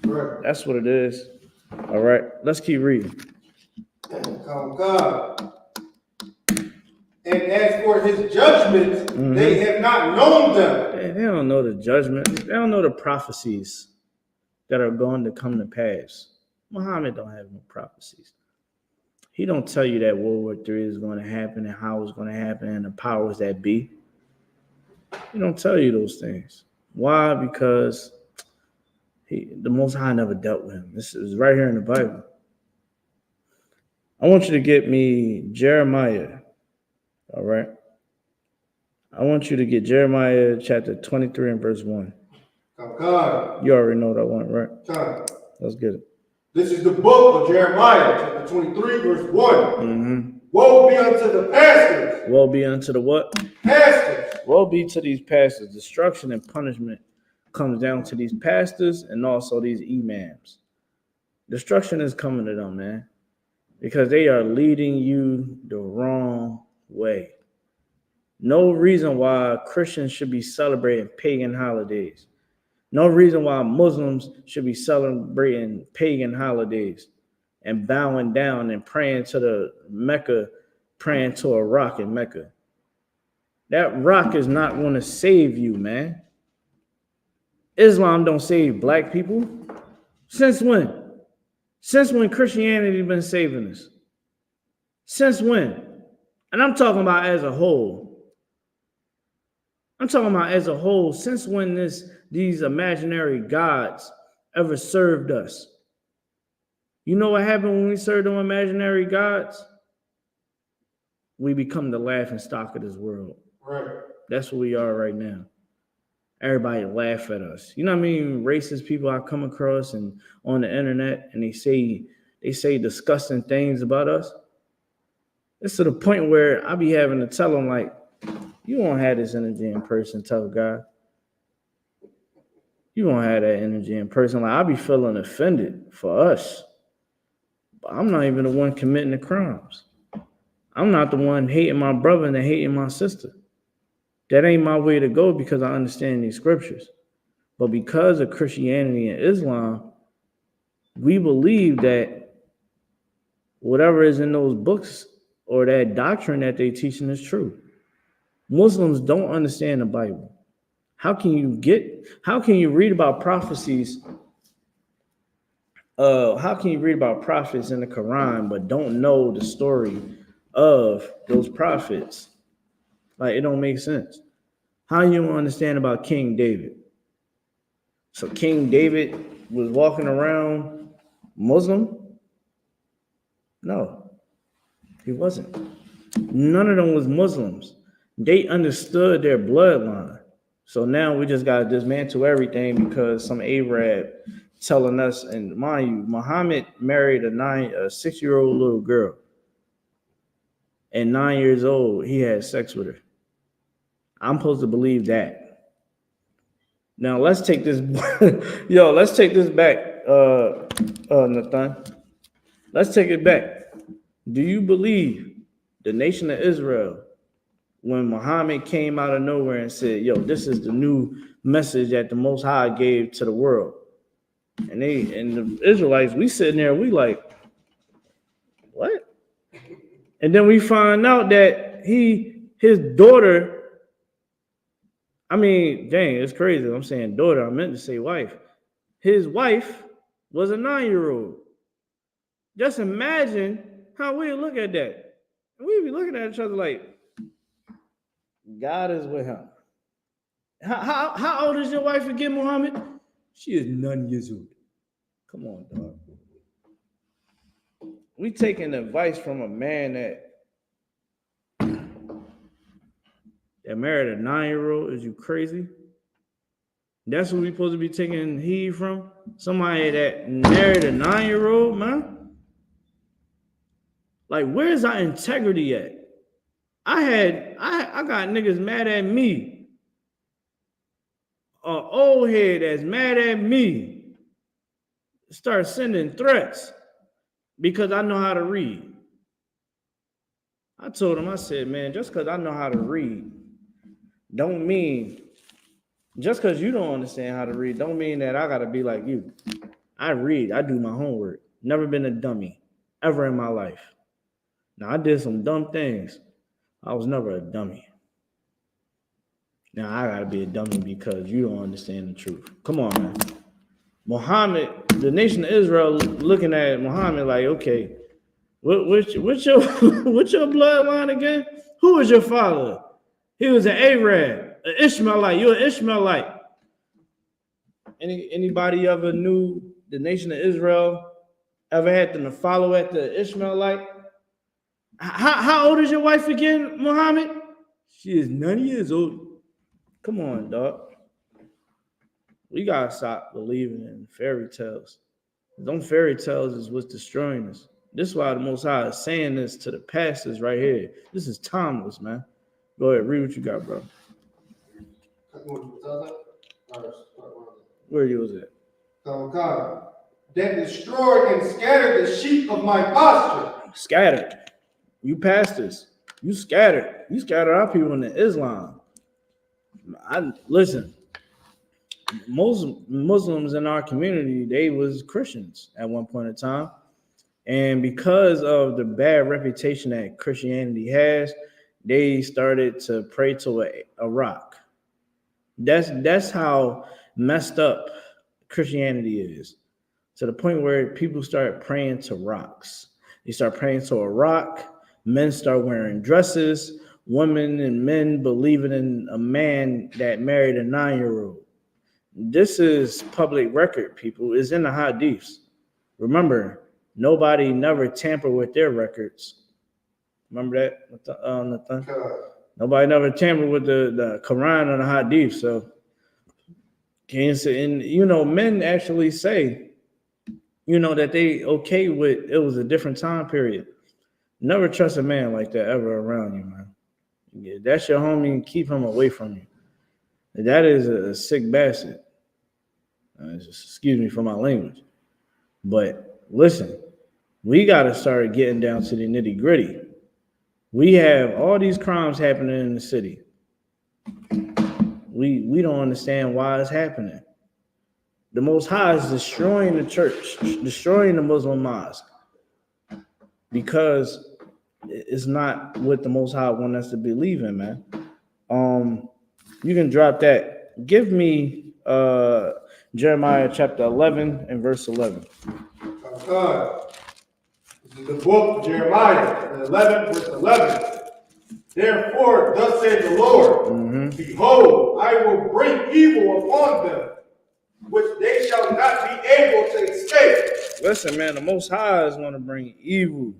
Right. That's what it is. All right? Let's keep reading. Oh, God. And as for his judgments, they have not known them. They don't know the judgment. They don't know the prophecies that are going to come to pass. Muhammad don't have no prophecies. He don't tell you that World War III is going to happen and how it's going to happen and the powers that be. He don't tell you those things. Why? Because the Most High never dealt with him. This is right here in the Bible. I want you to get me Jeremiah. All right. I want you to get Jeremiah chapter 23 and verse 1. God. You already know that one, right? God. Let's get it. This is the book of Jeremiah, chapter 23, verse 1. Woe be unto the pastors. Woe be unto the what? Pastors. Woe be to these pastors. Destruction and punishment comes down to these pastors and also these imams. Destruction is coming to them, man, because they are leading you the wrong way. No reason why Christians should be celebrating pagan holidays. No reason why Muslims should be celebrating pagan holidays and bowing down and praying to the Mecca, praying to a rock in Mecca. That rock is not going to save you, man. Islam don't save black people. Since when? Since when Christianity been saving us? Since when? And I'm talking about as a whole. I'm talking about as a whole. Since when these imaginary gods ever served us? You know what happened when we served them imaginary gods? We become the laughing stock of this world. Right. That's what we are right now. Everybody laugh at us. You know what I mean? Racist people I come across and on the internet, and they say disgusting things about us. It's to the point where I be having to tell them, like, you won't have this energy in person, tough guy. You won't have that energy in person. Like, I be feeling offended for us. But I'm not even the one committing the crimes. I'm not the one hating my brother and hating my sister. That ain't my way to go because I understand these scriptures. But because of Christianity and Islam, we believe that whatever is in those books or that doctrine that they teaching is true. Muslims don't understand the Bible. How can you read about prophecies? How can you read about prophets in the Quran but don't know the story of those prophets? Like, it don't make sense. How you understand about King David? So King David was walking around Muslim? No, he wasn't. None of them was Muslims. They understood their bloodline. So now we just got to dismantle everything because some Arab telling us, and mind you, Muhammad married a 6-year-old little girl. And 9 years old, he had sex with her. I'm supposed to believe that. Now let's take this, let's take this back, Nathan. Let's take it back. Do you believe the nation of Israel, when Muhammad came out of nowhere and said, this is the new message that the Most High gave to the world? And the Israelites, we sitting there, we like, what? And then we find out that his daughter, it's crazy. I'm saying daughter, I meant to say wife. His wife was a 9-year-old. Just imagine how we look at that. We be looking at each other like, God is with him. How old is your wife again, Muhammad? She is 9 years old. Come on, dog. We taking advice from a man that married a 9-year-old. Is you crazy? That's what we supposed to be taking heed from? Somebody that married a 9-year-old, man? Like, where's our integrity at? I got niggas mad at me. An old head that's mad at me. Start sending threats because I know how to read. I told him, I said, man, just because I know how to read, don't mean, just because you don't understand how to read, don't mean that I got to be like you. I read, I do my homework. Never been a dummy, ever in my life. Now, I did some dumb things. I was never a dummy. Now, I got to be a dummy because you don't understand the truth. Come on, man. Muhammad, the nation of Israel looking at Muhammad like, okay, what's your bloodline again? Who was your father? He was an Arab, an Ishmaelite. You're an Ishmaelite. Anybody ever knew the nation of Israel ever had them to follow at the Ishmaelite? How old is your wife again, Muhammad? She is 9 years old. Come on, dog. We gotta stop believing in fairy tales. Them fairy tales is what's destroying us. This is why the Most High is saying this to the pastors right here. This is timeless, man. Go ahead, read what you got, bro. Where you was at? God, that destroyed and scattered the sheep of my pasture. Scattered. You pastors. You scattered our people into Islam. Listen. Most Muslims in our community, they was Christians at one point in time. And because of the bad reputation that Christianity has, they started to pray to a rock. That's how messed up Christianity is, to the point where people start praying to rocks. They start praying to a rock. Men start wearing dresses. Women and men believing in a man that married a 9-year-old. This is public record, people. It's in the Hadiths. Remember, nobody never tampered with their records. Remember that, Nathan? Nobody never tampered with the Quran or the Hadith. So, and men actually say, that they okay with it was a different time period. Never trust a man like that ever around you, man. Yeah, that's your homie. Keep him away from you. That is a sick bastard. Excuse me for my language. But listen, we got to start getting down to the nitty gritty. We have all these crimes happening in the city. We don't understand why it's happening. The Most High is destroying the church, destroying the Muslim mosque, because it's not what the Most High wants us to believe in, man. You can drop that. Give me Jeremiah chapter 11 and verse 11. This is the book of Jeremiah, 11, verse 11. Therefore, thus saith the Lord, Behold, I will bring evil upon them, which they shall not be able to escape. Listen, man, the Most High is going to bring evil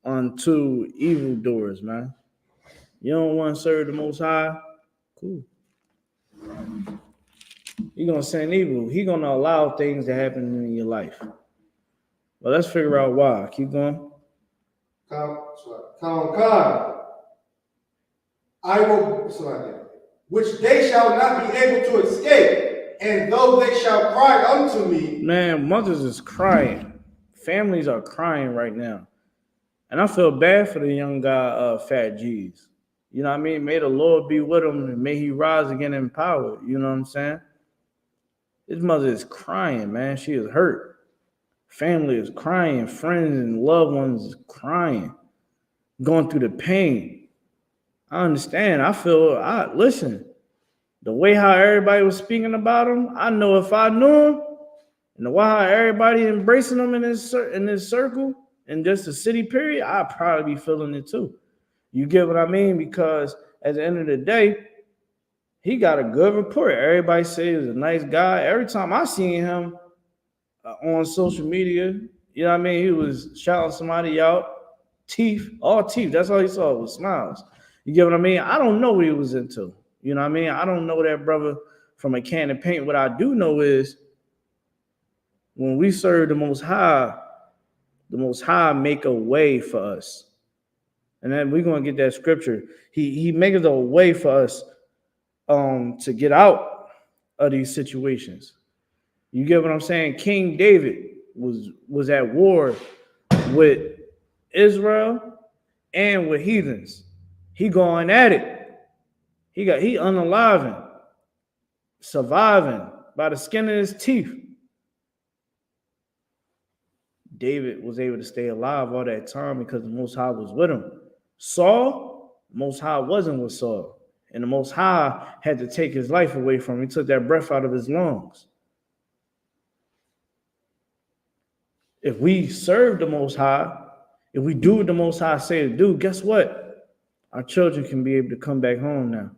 unto evildoers, man. You don't want to serve the Most High? Cool. You're going to send evil. He's going to allow things to happen in your life. Well, let's figure out why. Keep going. I will, which they shall not be able to escape, and though they shall cry unto me. Man, mothers is crying. Families are crying right now. And I feel bad for the young guy, Phat G's. You know what I mean? May the Lord be with him, and may he rise again in power. You know what I'm saying? His mother is crying, man. She is hurt. Family is crying. Friends and loved ones is crying. Going through the pain. I understand. Listen, the way how everybody was speaking about him, I know if I knew him, and the way how everybody embracing him in this circle, in just the city period, I'd probably be feeling it too. You get what I mean? Because at the end of the day, he got a good report. Everybody says he's a nice guy. Every time I seen him on social media, you know what I mean? He was shouting somebody out. All teeth. That's all he saw was smiles. You get what I mean? I don't know what he was into. You know what I mean? I don't know that brother from a can of paint. What I do know is when we serve the Most High make a way for us. And then we're going to get that scripture. He makes a way for us to get out of these situations. You get what I'm saying? King David was at war with Israel and with heathens. He going at it. He unaliving, surviving by the skin of his teeth. David was able to stay alive all that time because the Most High was with him. Saul, the Most High wasn't with Saul. And the Most High had to take his life away from him. He took that breath out of his lungs. If we serve the Most High, if we do what the Most High say to do, guess what? Our children can be able to come back home now.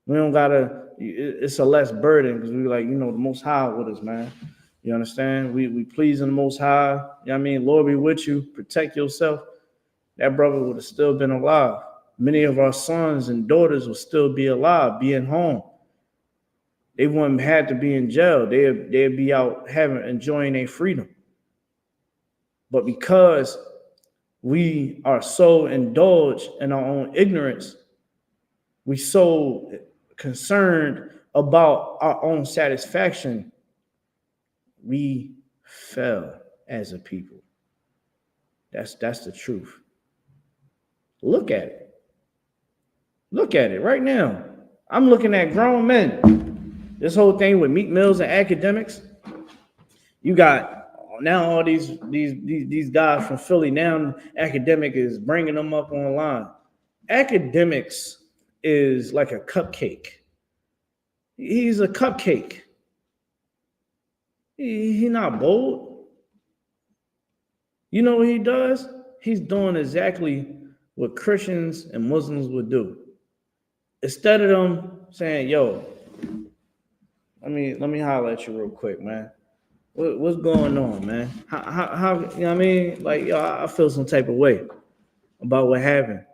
We don't gotta, it's a less burden because we like, the Most High with us, man. You understand? We pleasing the Most High. You know what I mean? Lord be with you. Protect yourself. That brother would have still been alive. Many of our sons and daughters will still be alive, being home. They wouldn't have to be in jail. They'd be out enjoying their freedom. But because we are so indulged in our own ignorance, we so concerned about our own satisfaction, we fell as a people. That's the truth. Look at it. Look at it right now. I'm looking at grown men. This whole thing with Meek Mills and academics. You got now all these guys from Philly. Now academic is bringing them up online. Academics is like a cupcake. He's a cupcake. He's not bold. You know what he does? He's doing exactly what Christians and Muslims would do. Instead of them saying, yo, let me holler at you real quick, man. What's going on, man? How you know what I mean? Like, yo, I feel some type of way about what happened.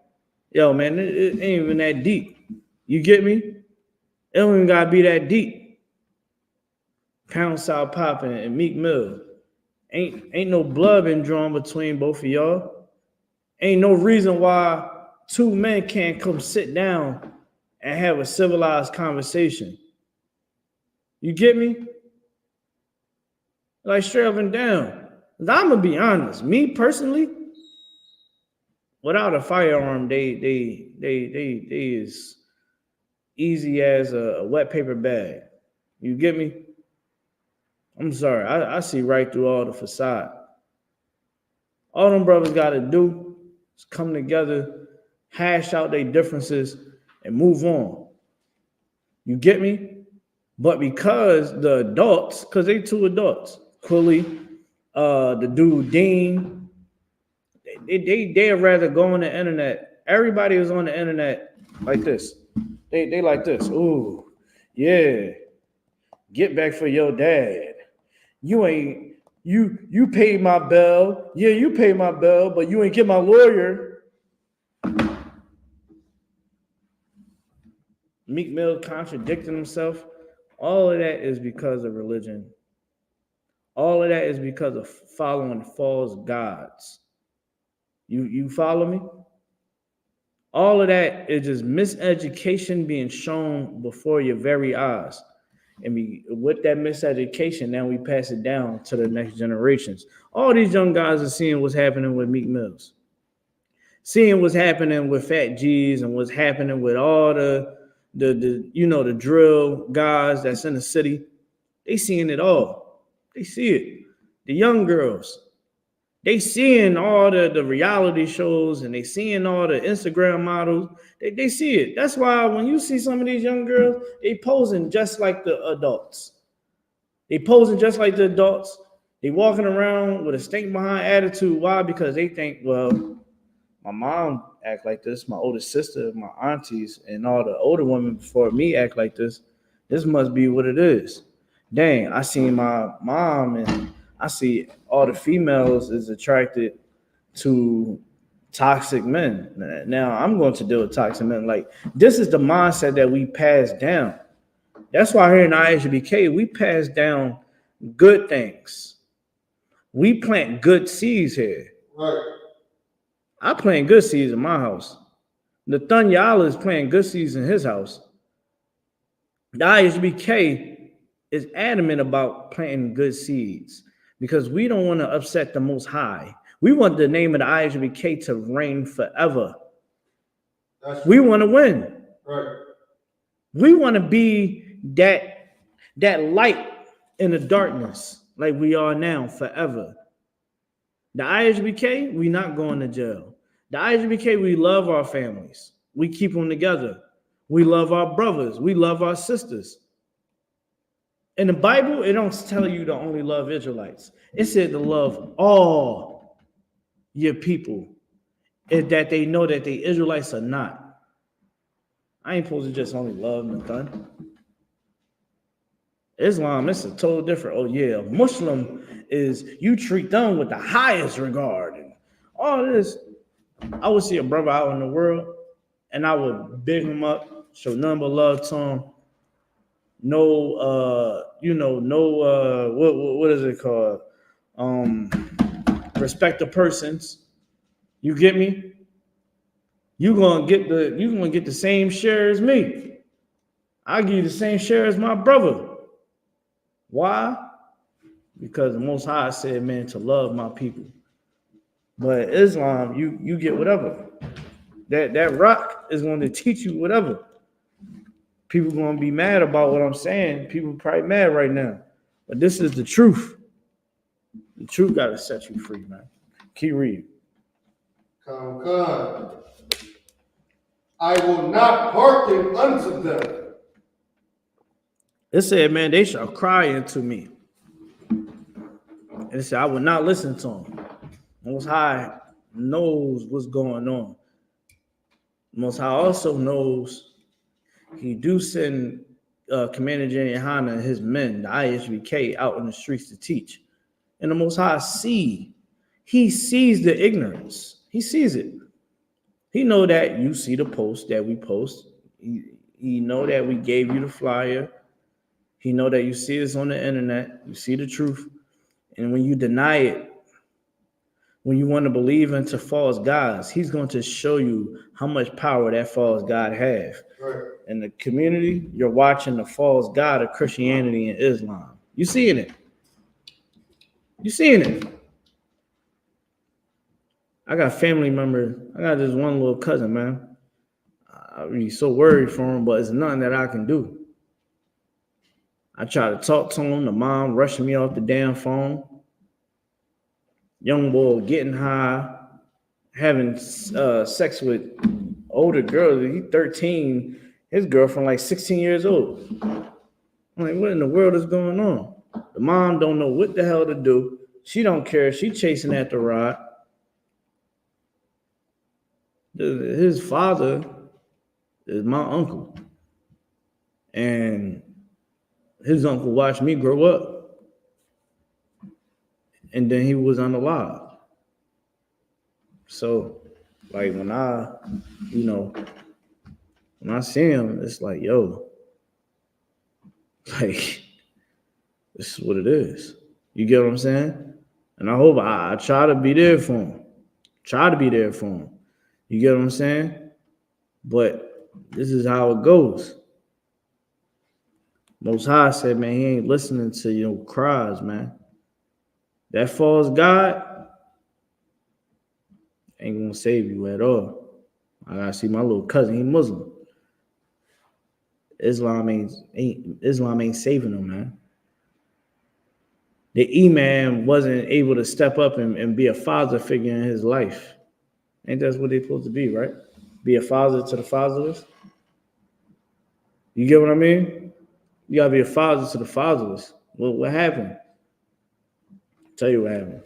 Yo, man, it ain't even that deep. You get me? It don't even gotta be that deep. Pound South Poppin' and Meek Mill. Ain't no blood been drawn between both of y'all. Ain't no reason why two men can't come sit down and have a civilized conversation. You get me? Like straight up and down. I'm gonna be honest. Me personally, without a firearm, they is easy as a wet paper bag. You get me? I'm sorry. I see right through all the facade. All them brothers got to do is come together, hash out their differences, and move on. You get me? But because the adults, because they two adults, Quilly, the dude Dean, they'd rather go on the internet. Everybody is on the internet like this. They like this. Ooh, yeah. Get back for your dad. You paid my bill. Yeah, you paid my bill, but you ain't get my lawyer. Meek Mill contradicting himself. All of that is because of religion. All of that is because of following false gods. You follow me? All of that is just miseducation being shown before your very eyes. And with that miseducation, now we pass it down to the next generations. All these young guys are seeing what's happening with Meek Mills, seeing what's happening with Fat G's, and what's happening with all the drill guys that's in the city. They seeing it all. They see it. The young girls, they seeing all the reality shows, and they seeing all the Instagram models. They see it. That's why when you see some of these young girls, they posing just like the adults. They posing just like the adults. They walking around with a stink behind attitude. Why? Because they think, well, my mom act like this, my older sister, my aunties, and all the older women before me act like this. This must be what it is. Dang, I seen my mom, and I see all the females is attracted to toxic men. Now I'm going to deal with toxic men. Like, this is the mindset that we pass down. That's why here in I.S.U.P.K, we pass down good things. We plant good seeds here. Right. I plant good seeds in my house. Nathaniel is planting good seeds in his house. The I.S.U.P.K is adamant about planting good seeds because we don't want to upset the Most High. We want the name of the I.S.U.P.K to reign forever. We want to win. Right. We want to be that light in the darkness like we are now forever. The I.S.U.P.K, we not going to jail. The I.S.U.P.K, we love our families. We keep them together. We love our brothers. We love our sisters. In the Bible, it don't tell you to only love Israelites. It said to love all your people, and that they know that the Israelites are not. I ain't supposed to just only love Nathan. Islam, it's a total different. Oh yeah, Muslim is you treat them with the highest regard and all this. I would see a brother out in the world, and I would big him up, show nothing but love to him. What is it called? Respect the persons. You get me? You're gonna get the same share as me. I give you the same share as my brother. Why? Because the Most High said, man, to love my people. But Islam, you get whatever. That rock is going to teach you whatever. People going to be mad about what I'm saying. People probably mad right now. But this is the truth. The truth got to set you free, man. Keep reading. Come. I will not hearken unto them. It said, man, they shall cry unto me. And it said, I will not listen to them. Most High knows what's going on. Most High also knows he do send Commander GEN.YAHANNA and his men, the I.S.U.P.K, out in the streets to teach. And the Most High he sees the ignorance. He sees it. He know that you see the post that we post. He know that we gave you the flyer. He know that you see this on the internet. You see the truth. And when you deny it, when you want to believe into false gods, he's going to show you how much power that false god have. Right. In the community, you're watching the false god of Christianity and Islam. You seeing it. You seeing it. I got family members. I got this one little cousin, man. I'm really so worried for him, but it's nothing that I can do. I try to talk to him. The mom rushing me off the damn phone. Young boy getting high, having sex with older girls. He's 13. His girlfriend like 16 years old. I'm like, what in the world is going on? The mom don't know what the hell to do. She don't care. She chasing at the rod. His father is my uncle. And his uncle watched me grow up. And then he was unalive. So, like, when I see him, it's like, yo, like, this is what it is. You get what I'm saying? And I hope I try to be there for him. Try to be there for him. You get what I'm saying? But this is how it goes. Most High said, man, he ain't listening to your cries, man. That false god ain't gonna save you at all. I gotta see my little cousin, he Muslim. Islam ain't saving him, man. The imam wasn't able to step up and be a father figure in his life. Ain't that what they're supposed to be, right? Be a father to the fatherless. You get what I mean? You gotta be a father to the fatherless. Well, what happened? Tell you what happened.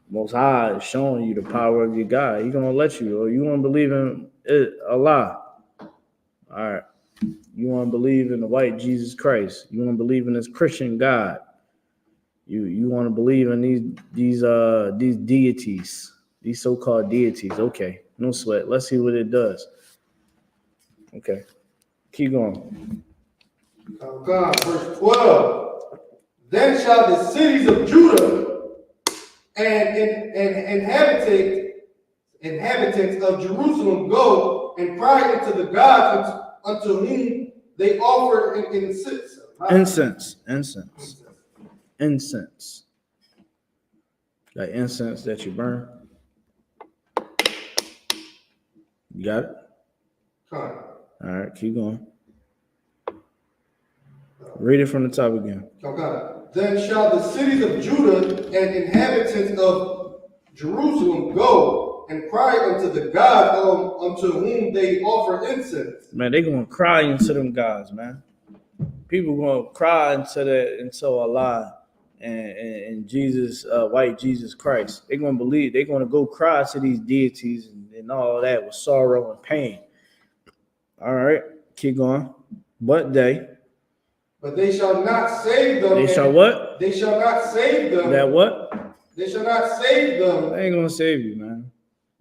Most High is showing you the power of your God. He's gonna let you, or you want to believe in Allah. All right. You want to believe in the white Jesus Christ. You want to believe in this Christian God. You want to believe in these deities, these so-called deities. Okay, no sweat. Let's see what it does. Okay, keep going. God, verse 12. Then shall the cities of Judah and inhabitants of Jerusalem go and cry unto the gods unto whom they offer incense. Incense. Like incense that you burn. You got it? All right, keep going. Read it from the top again. Okay. Then shall the cities of Judah and inhabitants of Jerusalem go and cry unto the God unto whom they offer incense. Man, they gonna cry into them gods, man. People gonna cry into Allah and Jesus, white Jesus Christ. They're gonna believe. They're gonna go cry to these deities and all that with sorrow and pain. All right, keep going. But they shall not save them. They shall what? They shall not save them. That what? They shall not save them. They ain't gonna save you, man.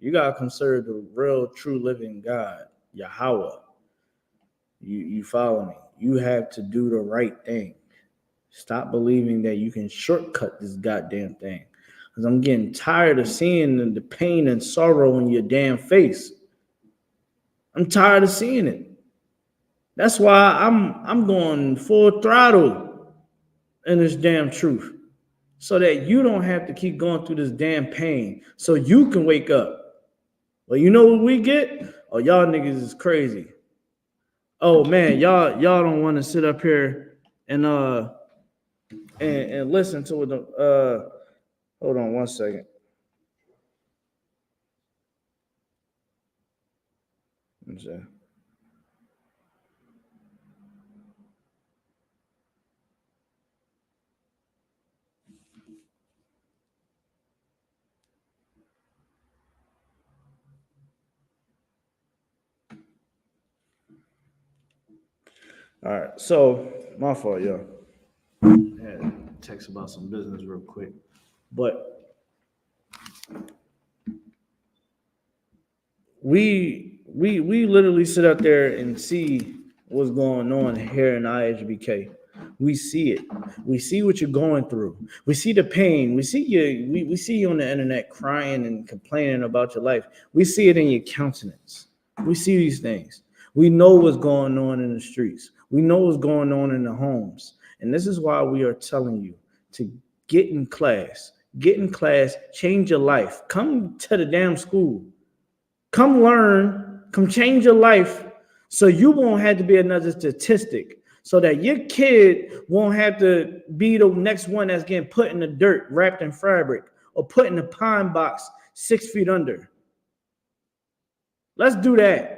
You gotta consider the real, true, living God, Yahweh. You follow me? You have to do the right thing. Stop believing that you can shortcut this goddamn thing. Because I'm getting tired of seeing the pain and sorrow in your damn face. I'm tired of seeing it. That's why I'm going full throttle in this damn truth. So that you don't have to keep going through this damn pain. So you can wake up. Well, you know what we get? Oh, y'all niggas is crazy. Oh man, y'all don't want to sit up here and listen to what the hold on one second. Let me see. All right, so my fault, y'all. I had to text about some business real quick, but we literally sit out there and see what's going on here in I.S.U.P.K. We see it. We see what you're going through. We see the pain. We see you. We see you on the internet crying and complaining about your life. We see it in your countenance. We see these things. We know what's going on in the streets. We know what's going on in the homes. And this is why we are telling you to get in class. Get in class. Change your life. Come to the damn school. Come learn. Come change your life so you won't have to be another statistic. So that your kid won't have to be the next one that's getting put in the dirt, wrapped in fabric, or put in a pine box 6 feet under. Let's do that.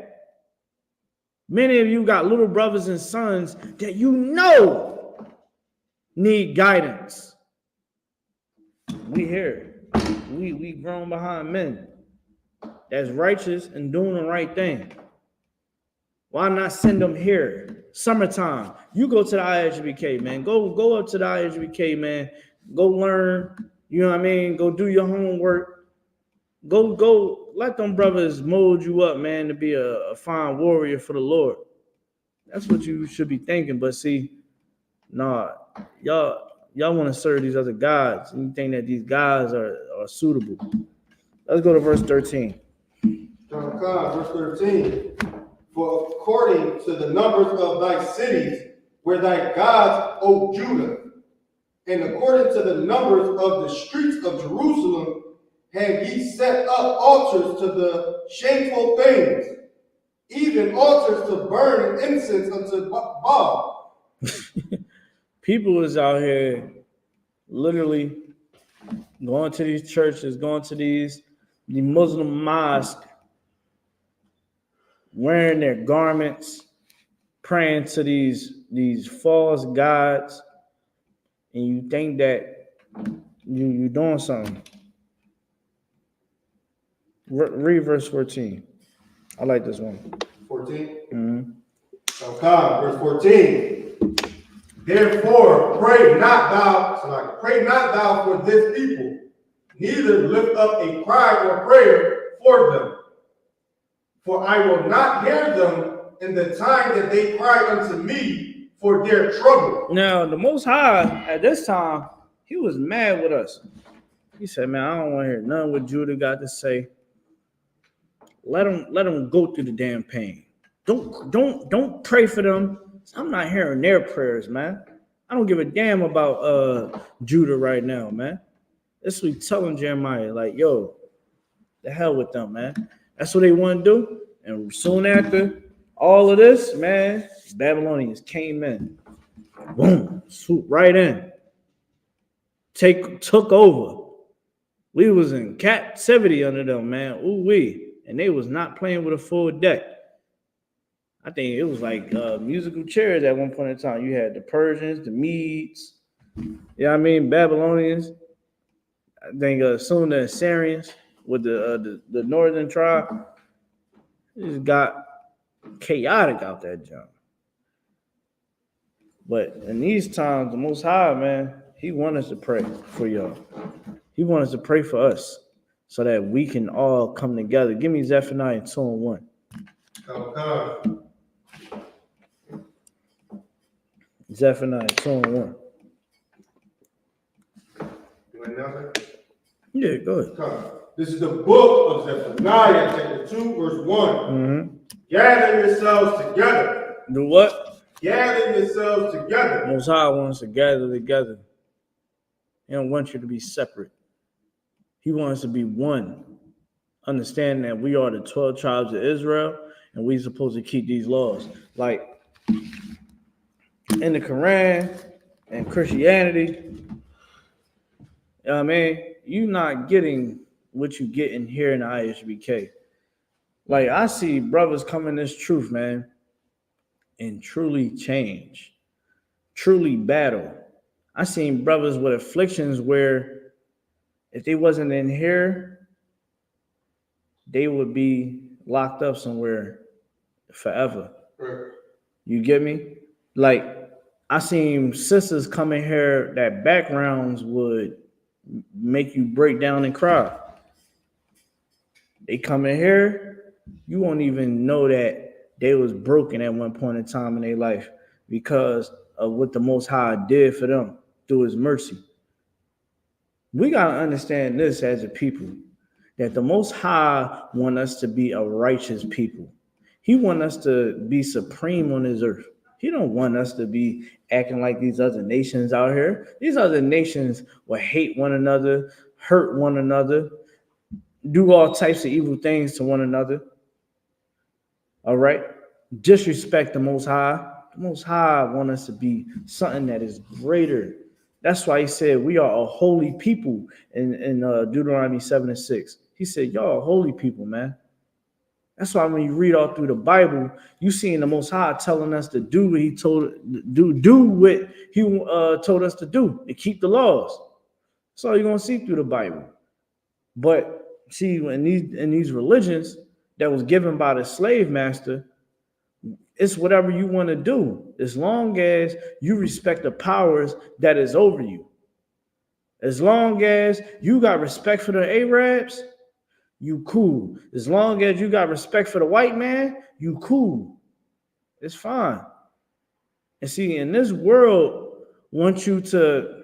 Many of you got little brothers and sons that you know need guidance. We here. We grown behind men that's righteous and doing the right thing. Why not send them here? Summertime. You go to the I.S.U.P.K, man. Go up to the I.S.U.P.K, man. Go learn. You know what I mean? Go do your homework. Go let them brothers mold you up, man, to be a fine warrior for the Lord. That's what you should be thinking. But see, nah, y'all want to serve these other gods, and you think that these guys are suitable. Let's go to verse 13. Verse 13. For according to the numbers of thy cities, where thy gods, O Judah, and according to the numbers of the streets of Jerusalem, have ye set up altars to the shameful things, even altars to burn incense unto Baal. People is out here literally going to these churches, going to the Muslim mosques, wearing their garments, praying to these false gods, and you think that you're doing something. Read verse 14. I like this one. 14? Mm-hmm. Okay, verse 14. Therefore, pray not thou for this people, neither lift up a cry or prayer for them. For I will not hear them in the time that they cry unto me for their trouble. Now, the Most High, at this time, he was mad with us. He said, man, I don't want to hear nothing what Judah got to say. Let them go through the damn pain. Don't pray for them. I'm not hearing their prayers, man. I don't give a damn about Judah right now, man. That's what he's telling Jeremiah, like, yo, the hell with them, man. That's what they want to do. And soon after all of this, man, Babylonians came in. Boom, swooped right in. Took over. We was in captivity under them, man. Ooh wee. And they was not playing with a full deck. I think it was like musical chairs at one point in time. You had the Persians, the Medes, Babylonians. I think soon the Assyrians with the northern tribe. It just got chaotic out that jump. But in these times, the Most High, man, he wants us to pray for y'all. He wants us to pray for us so that we can all come together. Give me Zephaniah 2:1. Okay. Zephaniah 2:1. You want to know that? Yeah, go ahead. Okay. This is the book of Zephaniah, chapter 2, verse 1. Mm-hmm. Gather yourselves together. Do what? Gather yourselves together. Most High wants to gather together. He don't want you to be separate. He wants to be one. understanding that we are the 12 tribes of Israel and we're supposed to keep these laws. Like in the Quran and Christianity, you know what I mean? You're not getting what you get in here in the I.S.U.P.K. Like, I see brothers come in this truth, man, and truly change, truly battle. I seen brothers with afflictions where if they wasn't in here, they would be locked up somewhere forever. Right. You get me? Like, I seen sisters come in here that backgrounds would make you break down and cry. They come in here, you won't even know that they was broken at one point in time in their life because of what the Most High did for them through his mercy. We got to understand this as a people, that the Most High want us to be a righteous people. He want us to be supreme on this earth. He don't want us to be acting like these other nations out here. These other nations will hate one another, hurt one another, do all types of evil things to one another. All right? Disrespect the Most High. The Most High want us to be something that is greater. That's why he said we are a holy people in Deuteronomy 7:6. He said, y'all are holy people, man. That's why when you read all through the Bible, you see the Most High telling us to do what he told us to do, and keep the laws. That's all you're gonna see through the Bible. But see, in these religions that was given by the slave master, it's whatever you want to do, as long as you respect the powers that is over you. As long as you got respect for the Arabs, you cool. As long as you got respect for the white man, you cool. It's fine. And see, in this world, want you to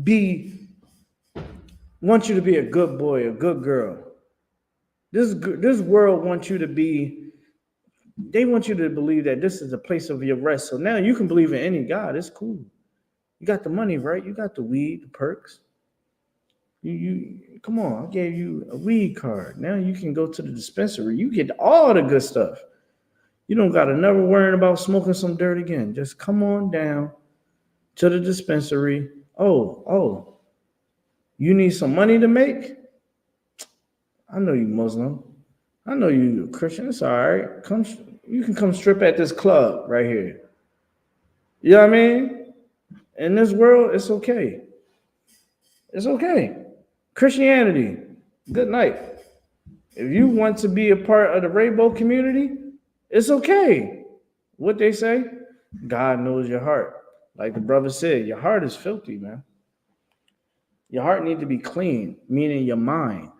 be a good boy, a good girl. This world wants you to be, they want you to believe that this is a place of your rest. So now you can believe in any God. It's cool. You got the money, right? You got the weed, the perks. You come on, I gave you a weed card. Now you can go to the dispensary. You get all the good stuff. You don't got to never worry about smoking some dirt again. Just come on down to the dispensary. Oh, you need some money to make? I know you Muslim. I know you Christian. It's all right. You can come strip at this club right here. You know what I mean? In this world, it's okay. It's okay. Christianity, good night. If you want to be a part of the rainbow community, it's okay. What they say, God knows your heart. Like the brother said, your heart is filthy, man. Your heart needs to be clean, meaning your mind.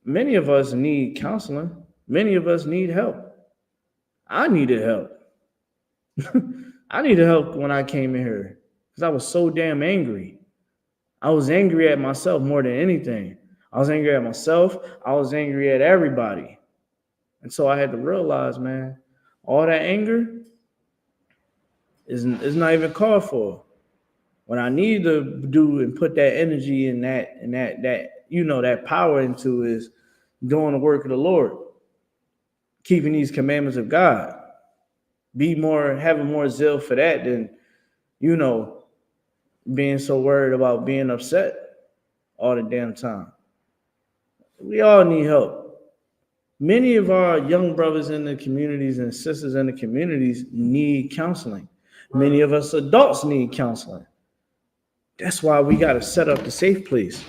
Many of us need counseling. Many of us need help. I needed help. I needed help when I came in here because I was so damn angry. I was angry at myself more than anything. I was angry at myself. I was angry at everybody. And so I had to realize, man, all that anger is not even called for. What I need to do and put that energy in that power into is doing the work of the Lord, keeping these commandments of God. Having more zeal for that than, being so worried about being upset all the damn time. We all need help. Many of our young brothers in the communities and sisters in the communities need counseling. Many of us adults need counseling. That's why we got to set up the safe place.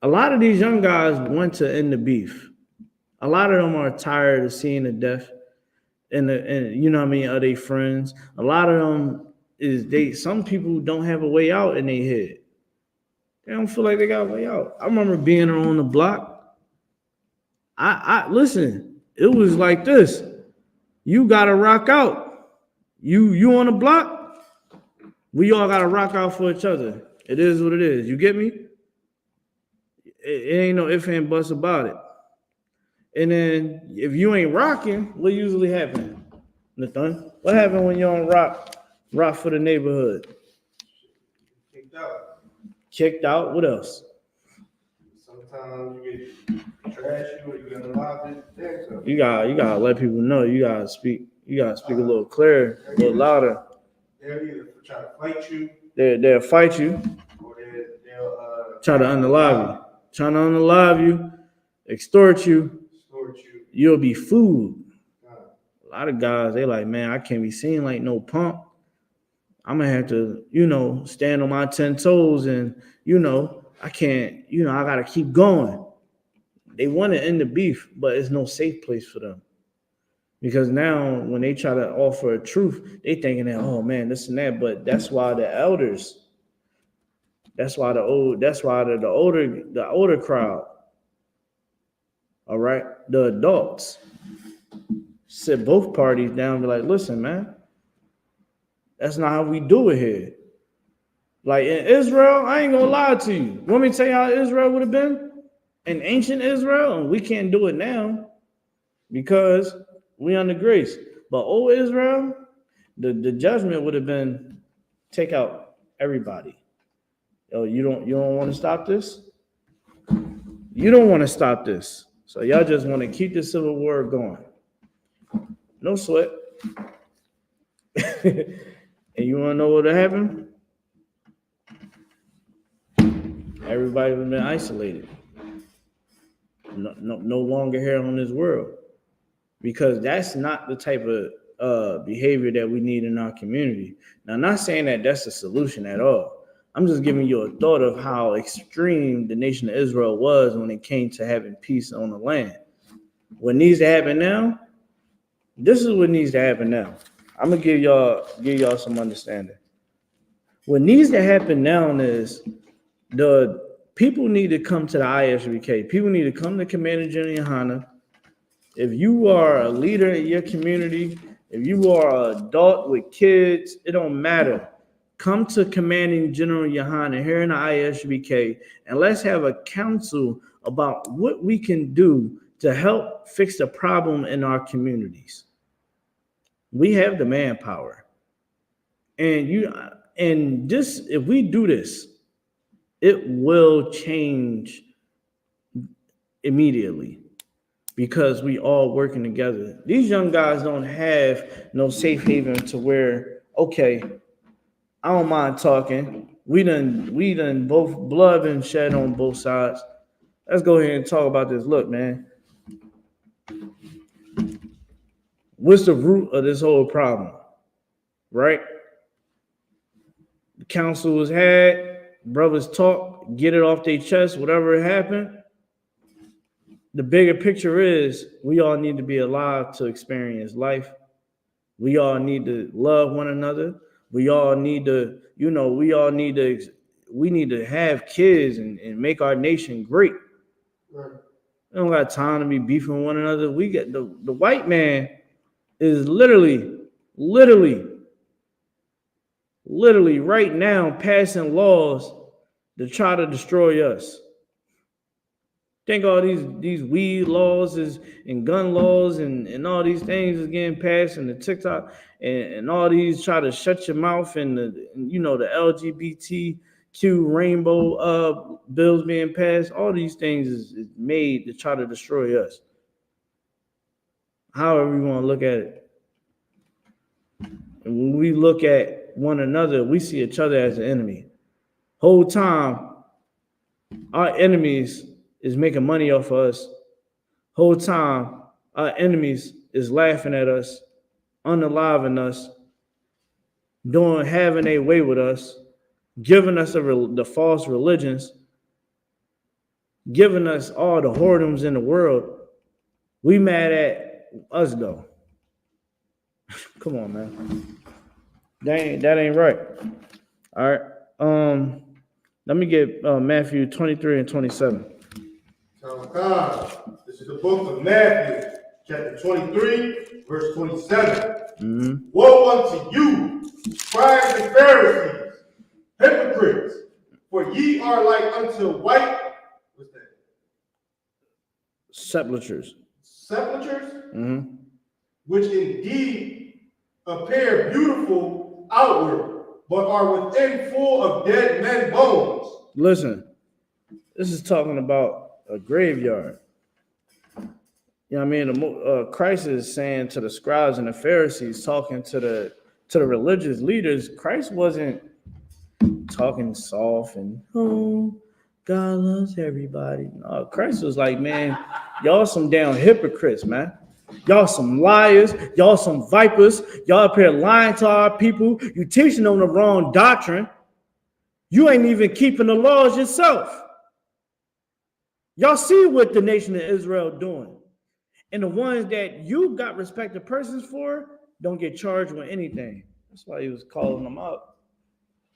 A lot of these young guys want to end the beef. A lot of them are tired of seeing the death and of their friends. A lot of them some people don't have a way out in their head. They don't feel like they got a way out. I remember being on the block. I listen, it was like this. You gotta rock out. You on the block, we all gotta rock out for each other. It is what it is. You get me? It ain't no ifs and buts about it. And then if you ain't rocking, what usually happens? Nathan, what happened when you don't rock for the neighborhood? Kicked out. Kicked out. What else? Sometimes sometimes you get trash you or you get alive. You gotta let people know. You gotta speak a little clearer, a little louder. They'll either try to fight you. They'll fight you. Or they'll try to unalive you. Trying to unalive you, extort you. You'll be food. A lot of guys, they like, man, I can't be seen like no punk. I'm gonna have to, stand on my 10 toes and, I can't, I gotta keep going. They want to end the beef, but it's no safe place for them. Because now when they try to offer a truth, they thinking that, oh man, this and that. But that's why the elders, the older crowd, all right, the adults, sit both parties down and be like, listen, man, that's not how we do it here. Like in Israel, I ain't gonna lie to you. Want me to tell you how Israel would have been? In ancient Israel, and we can't do it now because we under grace. But old Israel, the judgment would have been take out everybody. Yo, you don't want to stop this? You don't want to stop this. So y'all just want to keep the civil war going. No sweat. And you want to know what happened? Everybody would have been isolated. No longer here on this world. Because that's not the type of behavior that we need in our community. Now, I'm not saying that that's the solution at all. I'm just giving you a thought of how extreme the nation of Israel was when it came to having peace on the land. What needs to happen now? This is what needs to happen now. I'm gonna give y'all some understanding. What needs to happen now is the people need to come to the I.S.U.P.K. People need to come to Commander GEN.YAHANNA. If you are a leader in your community, if you are an adult with kids, it don't matter. Come to Commanding General Yohanna here in the I.S.U.P.K. and let's have a council about what we can do to help fix the problem in our communities. We have the manpower. And this, if we do this, it will change immediately. Because we all working together. These young guys don't have no safe haven to where, okay, I don't mind talking. We done both blood and shed on both sides. Let's go ahead and talk about this. Look, man. What's the root of this whole problem? Right? The council was had, brothers talk, get it off their chest, whatever happened. The bigger picture is we all need to be alive to experience life. We all need to love one another. We all need to, we need to have kids and make our nation great. Right. We don't got time to be beefing with one another. We get the white man is literally right now passing laws to try to destroy us. Think all these weed laws and gun laws and all these things is getting passed and the TikTok and all these try to shut your mouth and the LGBTQ rainbow bills being passed. All these things is made to try to destroy us. However you want to look at it. And when we look at one another, we see each other as an enemy. Whole time, our enemies is making money off of us. Whole time, our enemies is laughing at us, unaliving us, having a way with us, giving us the false religions, giving us all the whoredoms in the world. We mad at us though. Come on, man. That ain't right. All right. Let me get Matthew 23 and 27. This is the book of Matthew, chapter 23, verse 27. Mm-hmm. Woe unto you, scribes and Pharisees, hypocrites, for ye are like unto white, what's that? Sepulchres. Mm-hmm. Which indeed appear beautiful outward, but are within full of dead men's bones. Listen, this is talking about a graveyard. You know what I mean? Christ is saying to the scribes and the Pharisees, talking to the religious leaders, Christ wasn't talking soft and, oh, God loves everybody. No, Christ was like, man, y'all some damn hypocrites, man. Y'all some liars. Y'all some vipers. Y'all up here lying to our people. You teaching them the wrong doctrine. You ain't even keeping the laws yourself. Y'all see what the nation of Israel doing. And the ones that you got respected persons for don't get charged with anything. That's why he was calling them out.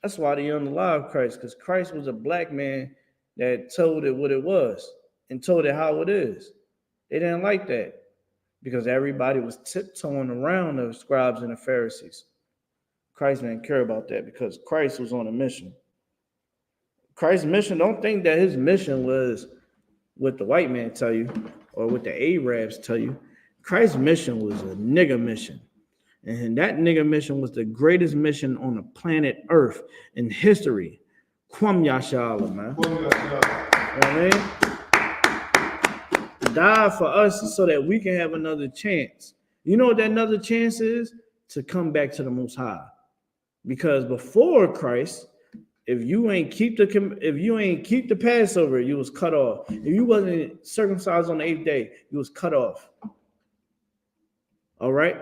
That's why they unalive Christ, because Christ was a black man that told it what it was and told it how it is. They didn't like that because everybody was tiptoeing around the scribes and the Pharisees. Christ didn't care about that because Christ was on a mission. Christ's mission, don't think that his mission was what the white man tell you or what the Arabs tell you. Christ's mission was a nigga mission. And that nigga mission was the greatest mission on the planet Earth in history. GEN.YAHANNA, man. You know what I mean? Die for us so that we can have another chance. You know what that another chance is? To come back to the Most High. Because before Christ, if you ain't keep the Passover, you was cut off. If you wasn't circumcised on the 8th day, you was cut off. All right?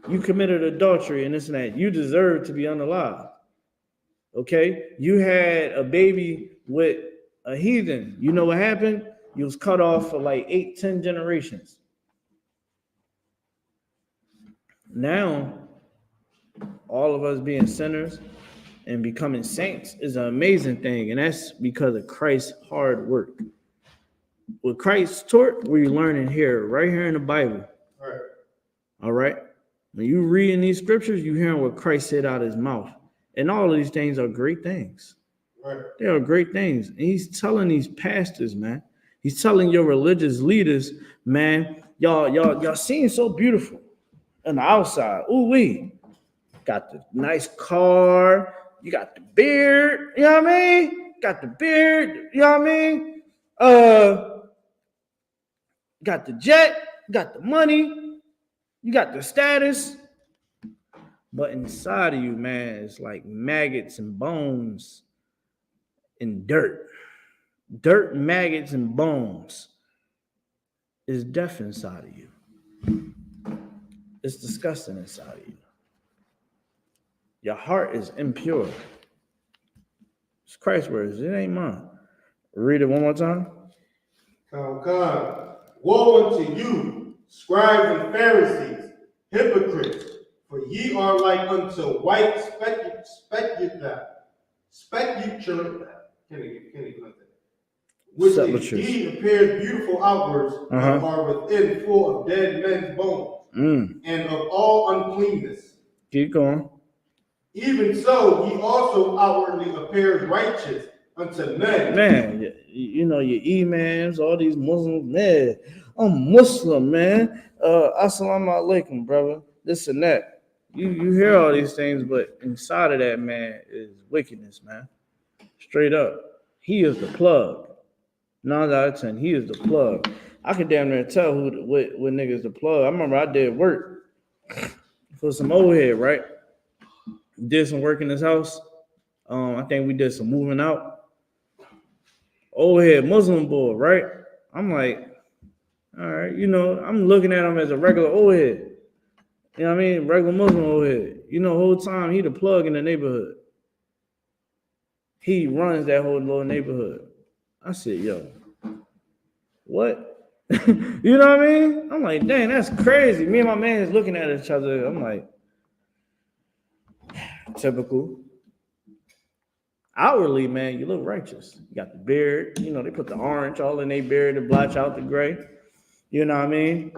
You committed adultery and this and that. You deserve to be unalive. Okay? You had a baby with a heathen. You know what happened? You was cut off for like 8-10 generations. Now, all of us being sinners and becoming saints is an amazing thing. And that's because of Christ's hard work. What Christ taught, we're learning here, right here in the Bible. All right? When you read in these scriptures, you hearing what Christ said out of his mouth. And all of these things are great things. Right. They are great things. And he's telling these pastors, man. He's telling your religious leaders, man, y'all seem so beautiful on the outside. Ooh, we got the nice car. You got the beard. You know what I mean? Got the beard. You know what I mean? Got the jet. Got the money. You got the status, but inside of you, man, it's like maggots and bones and dirt. Dirt, maggots, and bones is death inside of you. It's disgusting inside of you. Your heart is impure. It's Christ's words. It ain't mine. Read it one more time. Come. Woe unto you, scribes and Pharisees, hypocrites, for ye are like unto white which indeed appears beautiful outwards, but are within full of dead men's bones, and of all uncleanness. Keep going. Even so, ye also outwardly appears righteous unto men. Man, you know, your imams, all these Muslims, man, I'm Muslim, man. Assalamu alaikum, brother. This and that. You hear all these things, but inside of that, man, is wickedness, man. Straight up. He is the plug. 9 out of 10, he is the plug. I can damn near tell what nigga's the plug. I remember I did work for some old head, right? Did some work in his house. I think we did some moving out. Old head Muslim boy, right? I'm like, all right, you know, I'm looking at him as a regular old head. You know what I mean? Regular Muslim old head. You know, the whole time he the plug in the neighborhood. He runs that whole little neighborhood. I said, yo, what? You know what I mean? I'm like, dang, that's crazy. Me and my man is looking at each other. I'm like, typical. Outwardly, man, you look righteous. You got the beard. You know, they put the orange all in their beard to blotch out the gray. You know what I mean?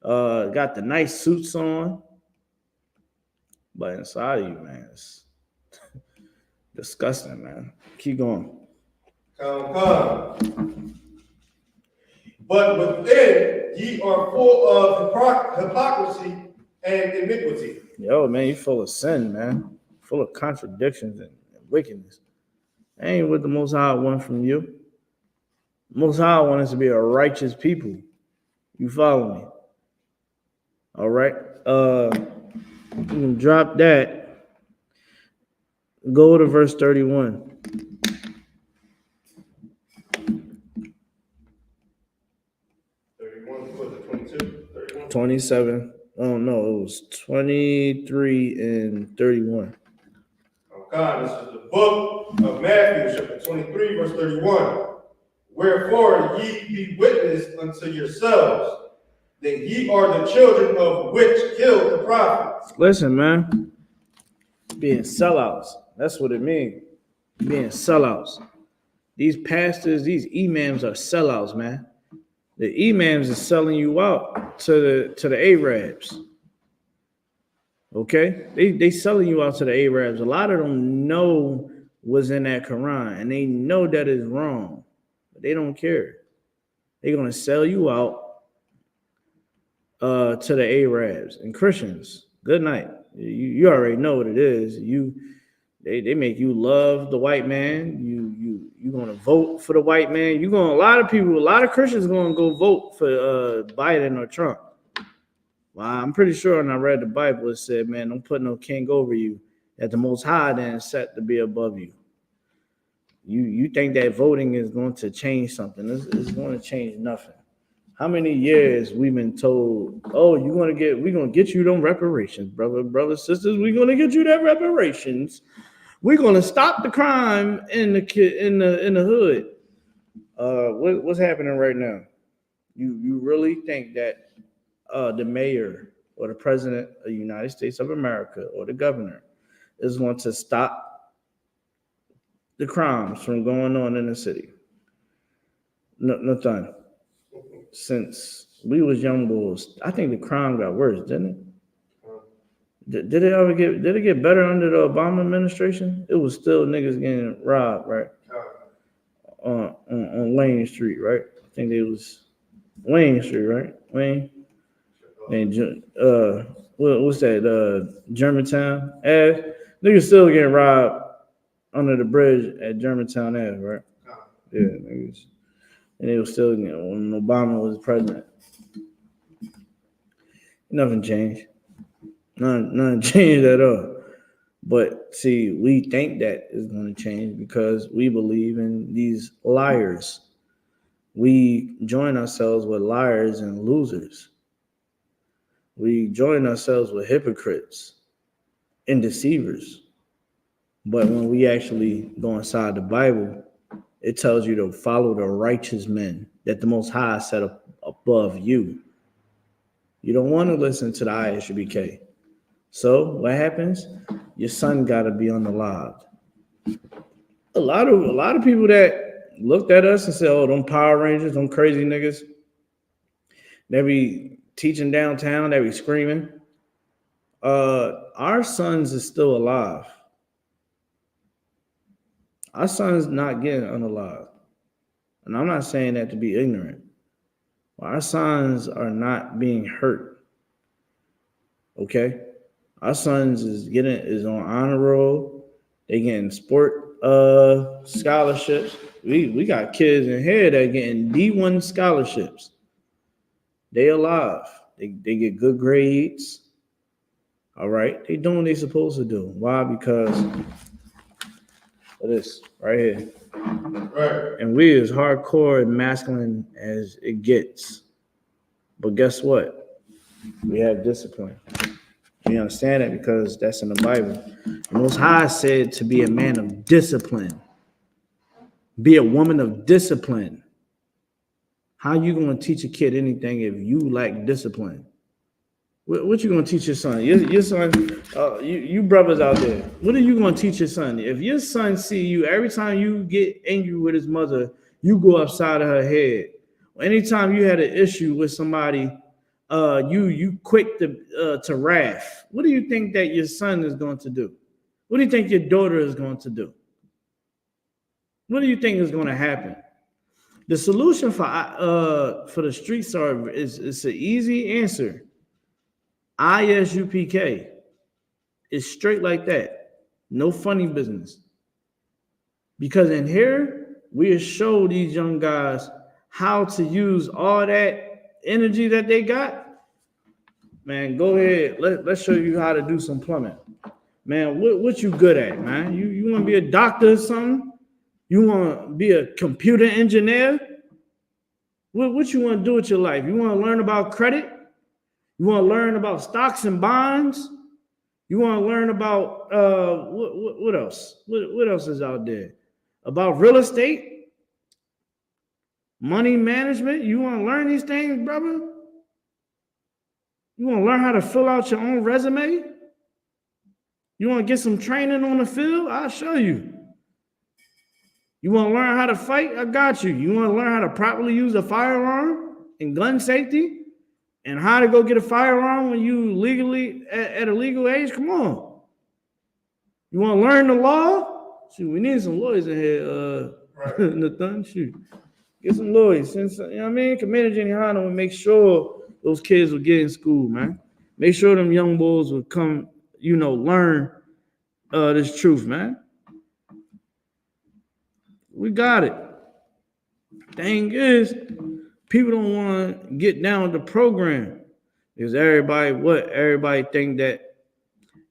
Got the nice suits on. But inside of you, man, it's disgusting, man. Keep going. Come. But within ye are full of hypocrisy and iniquity. Yo, man, you full of sin, man. Full of contradictions and wickedness. That ain't what the Most High want from you. Most High wants us to be a righteous people. You follow me? All right. You can drop that. Go to verse 31. 27. Oh no, it was 23 and 31. Oh God, this is the book of Matthew, chapter 23, verse 31. Wherefore ye be witness unto yourselves that ye are the children of which killed the prophets. Listen, man. Being sellouts. That's what it means. Being sellouts. These pastors, these imams are sellouts, man. The imams are selling you out to the Arabs. Okay? They selling you out to the Arabs. A lot of them know what's in that Quran, and they know that is wrong, but they don't care. They're going to sell you out to the Arabs and Christians. Good night. You already know what it is. They make you love the white man. You're going to vote for the white man. A lot of Christians going to go vote for Biden or Trump. Well, I'm pretty sure when I read the Bible, it said, man, don't put no king over you, that the Most High then set to be above you. You think that voting is going to change something. It's going to change nothing. How many years we've been told, oh, we're going to get you them reparations, brothers, sisters, we're going to get you that reparations. We're going to stop the crime in the hood. What's happening right now? You really think that the mayor or the president of the United States of America or the governor is going to stop the crimes from going on in the city? No time. Since we was young boys, I think the crime got worse, didn't it? Did it get better under the Obama administration? It was still niggas getting robbed, right? On Wayne Street, right? I think it was Wayne Street, right? Wayne. And what's that? Germantown Ave. Niggas still getting robbed under the bridge at Germantown Ave, right? Yeah, niggas. And it was still, when Obama was president. Nothing changed. Nothing changed at all. But see, we think that is going to change because we believe in these liars. We join ourselves with liars and losers. We join ourselves with hypocrites and deceivers. But when we actually go inside the Bible, it tells you to follow the righteous men that the Most High set up above you. You don't want to listen to the I.S.U.P.K. So what happens? Your son got to be on the log. A lot of people that looked at us and said, "Oh, them Power Rangers, them crazy niggas." They be teaching downtown. They be screaming. Our sons is still alive. Our son's not getting unalive. And I'm not saying that to be ignorant. Our sons are not being hurt. Okay? Our sons is on honor roll. They getting sport scholarships. We got kids in here that getting D1 scholarships. They alive. They get good grades. All right? They doing what they supposed to do. Why? Because of this right here. Right. And we as hardcore and masculine as it gets. But guess what? We have discipline. You understand that? Because that's in the Bible. The Most High said to be a man of discipline. Be a woman of discipline. How you going to teach a kid anything if you lack discipline? What you going to teach your son? Your son, you brothers out there, what are you going to teach your son? If your son see you, every time you get angry with his mother, you go upside of her head. Anytime you had an issue with somebody, you quick to wrath. What do you think that your son is going to do? What do you think your daughter is going to do? What do you think is going to happen? The solution for the streets is an easy answer. I.S.U.P.K. It's straight like that. No funny business. Because in here, we show these young guys how to use all that energy that they got, man, go ahead. Let's show you how to do some plumbing. Man, what you good at, man? You want to be a doctor or something? You want to be a computer engineer? What you want to do with your life? You want to learn about credit? You want to learn about stocks and bonds? You want to learn about what else? What else is out there? About real estate? Money management? You want to learn these things, brother? You want to learn how to fill out your own resume? You want to get some training on the field? I'll show you. You want to learn how to fight? I got you. You want to learn how to properly use a firearm and gun safety and how to go get a firearm when you legally at a legal age? Come on. You want to learn the law? Shoot, we need some lawyers in here. Nathan, shoot. Get some lawyers. Since, you know what I mean? Commander GEN.YAHANNA will make sure those kids will get in school, man. Make sure them young boys will come, learn this truth, man. We got it. Thing is, people don't want to get down with the program because everybody think that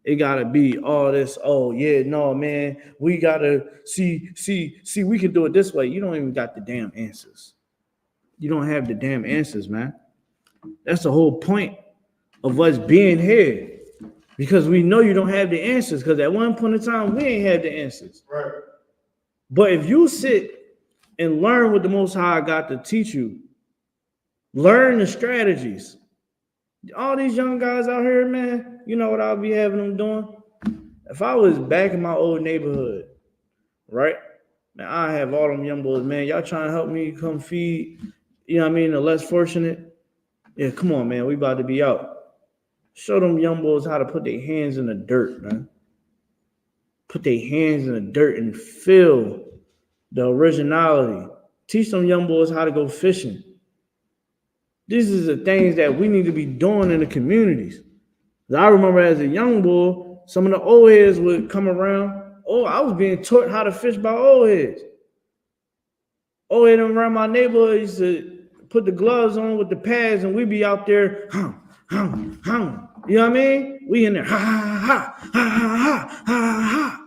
it gotta be all this. Oh yeah, no, man, we gotta see, we can do it this way. You don't even got the damn answers. You don't have the damn answers, man. That's the whole point of us being here, because we know you don't have the answers. Because at one point in time, we ain't had the answers. Right. But if you sit and learn what the Most High got to teach you, learn the strategies. All these young guys out here, man, you know what I'll be having them doing? If I was back in my old neighborhood, right? Man, I have all them young boys, man. Y'all trying to help me come feed, the less fortunate? Yeah, come on, man. We about to be out. Show them young boys how to put their hands in the dirt, man. Put their hands in the dirt and feel the originality. Teach them young boys how to go fishing. These are the things that we need to be doing in the communities. I remember as a young boy, some of the old heads would come around. Oh, I was being taught how to fish by old heads. Old heads around my neighborhood used to put the gloves on with the pads, and we'd be out there, You know what I mean? We in there, ha, ha, ha, ha, ha, ha, ha.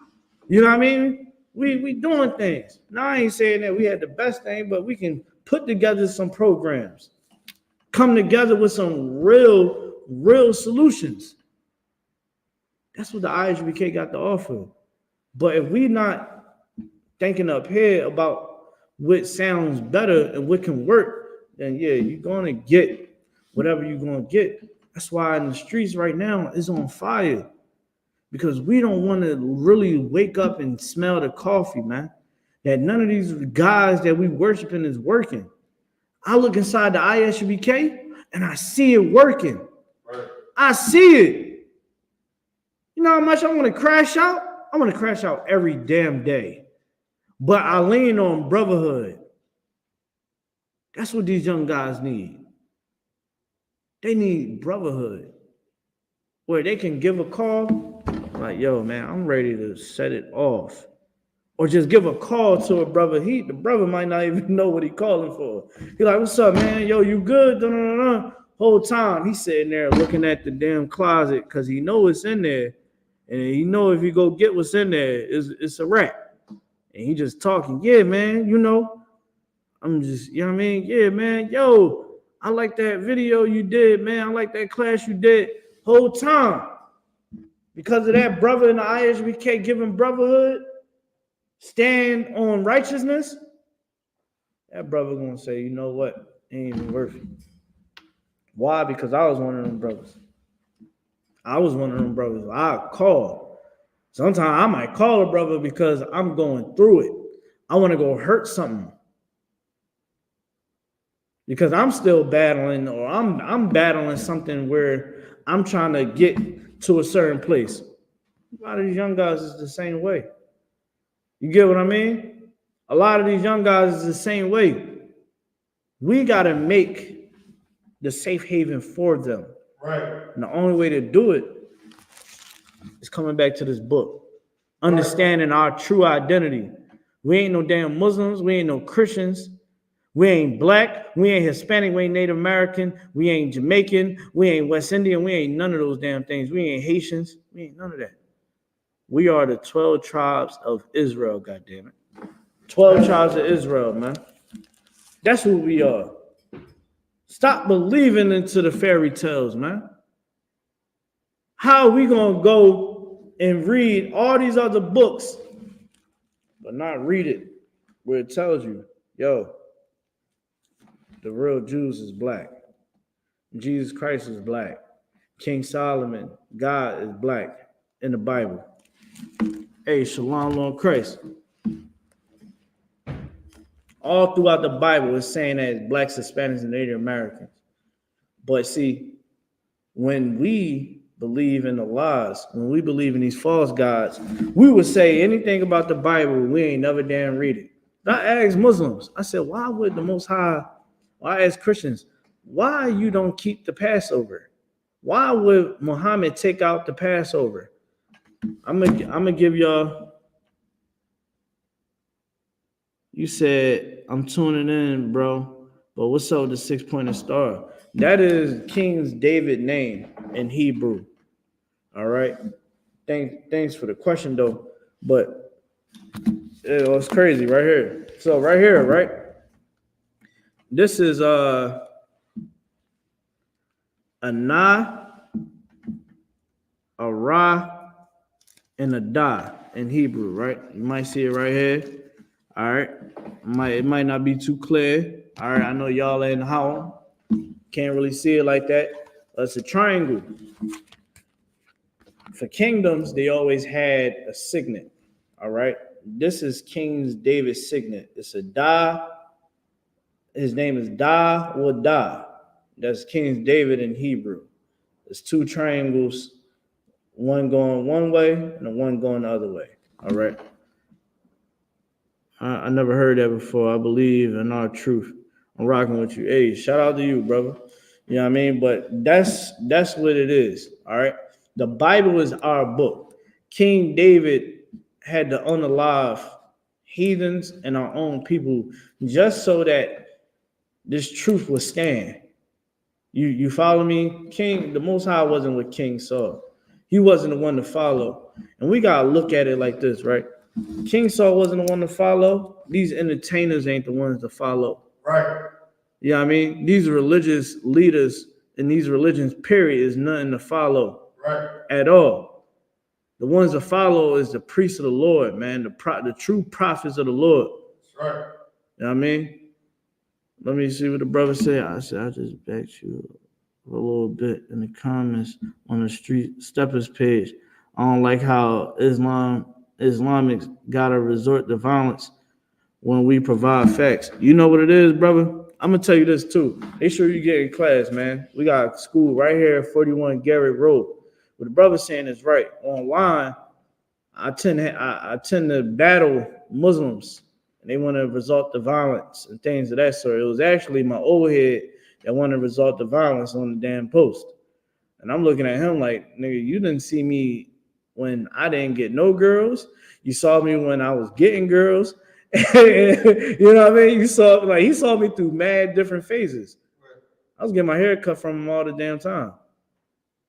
You know what I mean? We doing things. Now, I ain't saying that we had the best thing, but we can put together some programs. Come together with some real solutions. That's what the I.S.U.P.K got to offer. But if we not thinking up here about what sounds better and what can work, then yeah, you're going to get whatever you're going to get. That's why in the streets right now is on fire, because we don't want to really wake up and smell the coffee, man. That none of these guys that we worshiping is working. I look inside the I.S.U.P.K and I see it working. Right. I see it. You know how much I want to crash out? I want to crash out every damn day. But I lean on brotherhood. That's what these young guys need. They need brotherhood, where they can give a call like, yo, man, I'm ready to set it off. Or just give a call to a brother. The brother might not even know what he calling for. He like, what's up, man? Yo, you good? Whole time he's sitting there looking at the damn closet because he know it's in there. And he know if he go get what's in there, it's a wrap. And he just talking. Yeah, man, I'm just, you know what I mean? Yeah, man, yo, I like that video you did, man. I like that class you did. Whole time. Because of that brother in the I.S.U.P.K giving brotherhood, stand on righteousness, that brother gonna say, you know what, it ain't even worth it. Why? Because I was one of them brothers. I call. Sometimes I might call a brother because I'm going through it. I want to go hurt something. Because I'm still battling, or I'm battling something where I'm trying to get to a certain place. A lot of these young guys is the same way. You get what I mean? A lot of these young guys is the same way. We got to make the safe haven for them. Right. And the only way to do it is coming back to this book, understanding our true identity. We ain't no damn Muslims. We ain't no Christians. We ain't black, we ain't Hispanic, we ain't Native American, we ain't Jamaican, we ain't West Indian, we ain't none of those damn things. We ain't Haitians, we ain't none of that. We are the 12 tribes of Israel, goddammit. 12 tribes of Israel, man. That's who we are. Stop believing into the fairy tales, man. How are we going to go and read all these other books, but not read it where it tells you, yo, the real Jews is black. Jesus Christ is black. King Solomon, God is black in the Bible. Hey, shalom, Lord Christ. All throughout the Bible, it's saying that it's blacks, Hispanics, and Native Americans. But see, when we believe in the lies, when we believe in these false gods, we would say anything about the Bible, we ain't never damn read it. I asked Muslims, I said, why would the Most High, I asked Christians, why you don't keep the Passover? Why would Muhammad take out the Passover? I'm gonna give y'all. You said, I'm tuning in, bro. But what's up with the 6-pointed star? That is King David's name in Hebrew. All right. Thanks for the question, though. But it was crazy right here. So right here, right? This is a na, a ra, and a da in Hebrew, right? You might see it right here. All right. It might not be too clear. All right. I know y'all in the house. Can't really see it like that. It's a triangle. For kingdoms, they always had a signet. All right. This is King David's signet. It's a da. His name is Da or Da. That's King David in Hebrew. There's two triangles, one going one way and one going the other way. All right. I never heard that before. I believe in our truth. I'm rocking with you. Hey, shout out to you, brother. You know what I mean? But that's what it is. All right. The Bible is our book. King David had to unalive heathens and our own people just so that this truth would stand. You follow me? The Most High wasn't with King Saul. He wasn't the one to follow. And we got to look at it like this, right? King Saul wasn't the one to follow. These entertainers ain't the ones to follow. Right. You know what I mean? These religious leaders in these religions, period, is nothing to follow. Right. At all. The ones to follow is the priests of the Lord, man. The true prophets of the Lord. That's right. You know what I mean? Let me see what the brother said. I said, I just begged you a little bit in the comments on the Street Steppers page. I don't like how Islamics gotta resort to violence when we provide facts. You know what it is, brother? I'm gonna tell you this too. Make sure you get in class, man. We got school right here at 41 Garrett Road. What the brother saying is right. Online, I tend to battle Muslims, and they want to resort to violence and things of that sort. It was actually my old head that wanted to resort to violence on the damn post. And I'm looking at him like, nigga, you didn't see me when I didn't get no girls. You saw me when I was getting girls. You know what I mean? He saw me through mad different phases. I was getting my hair cut from him all the damn time.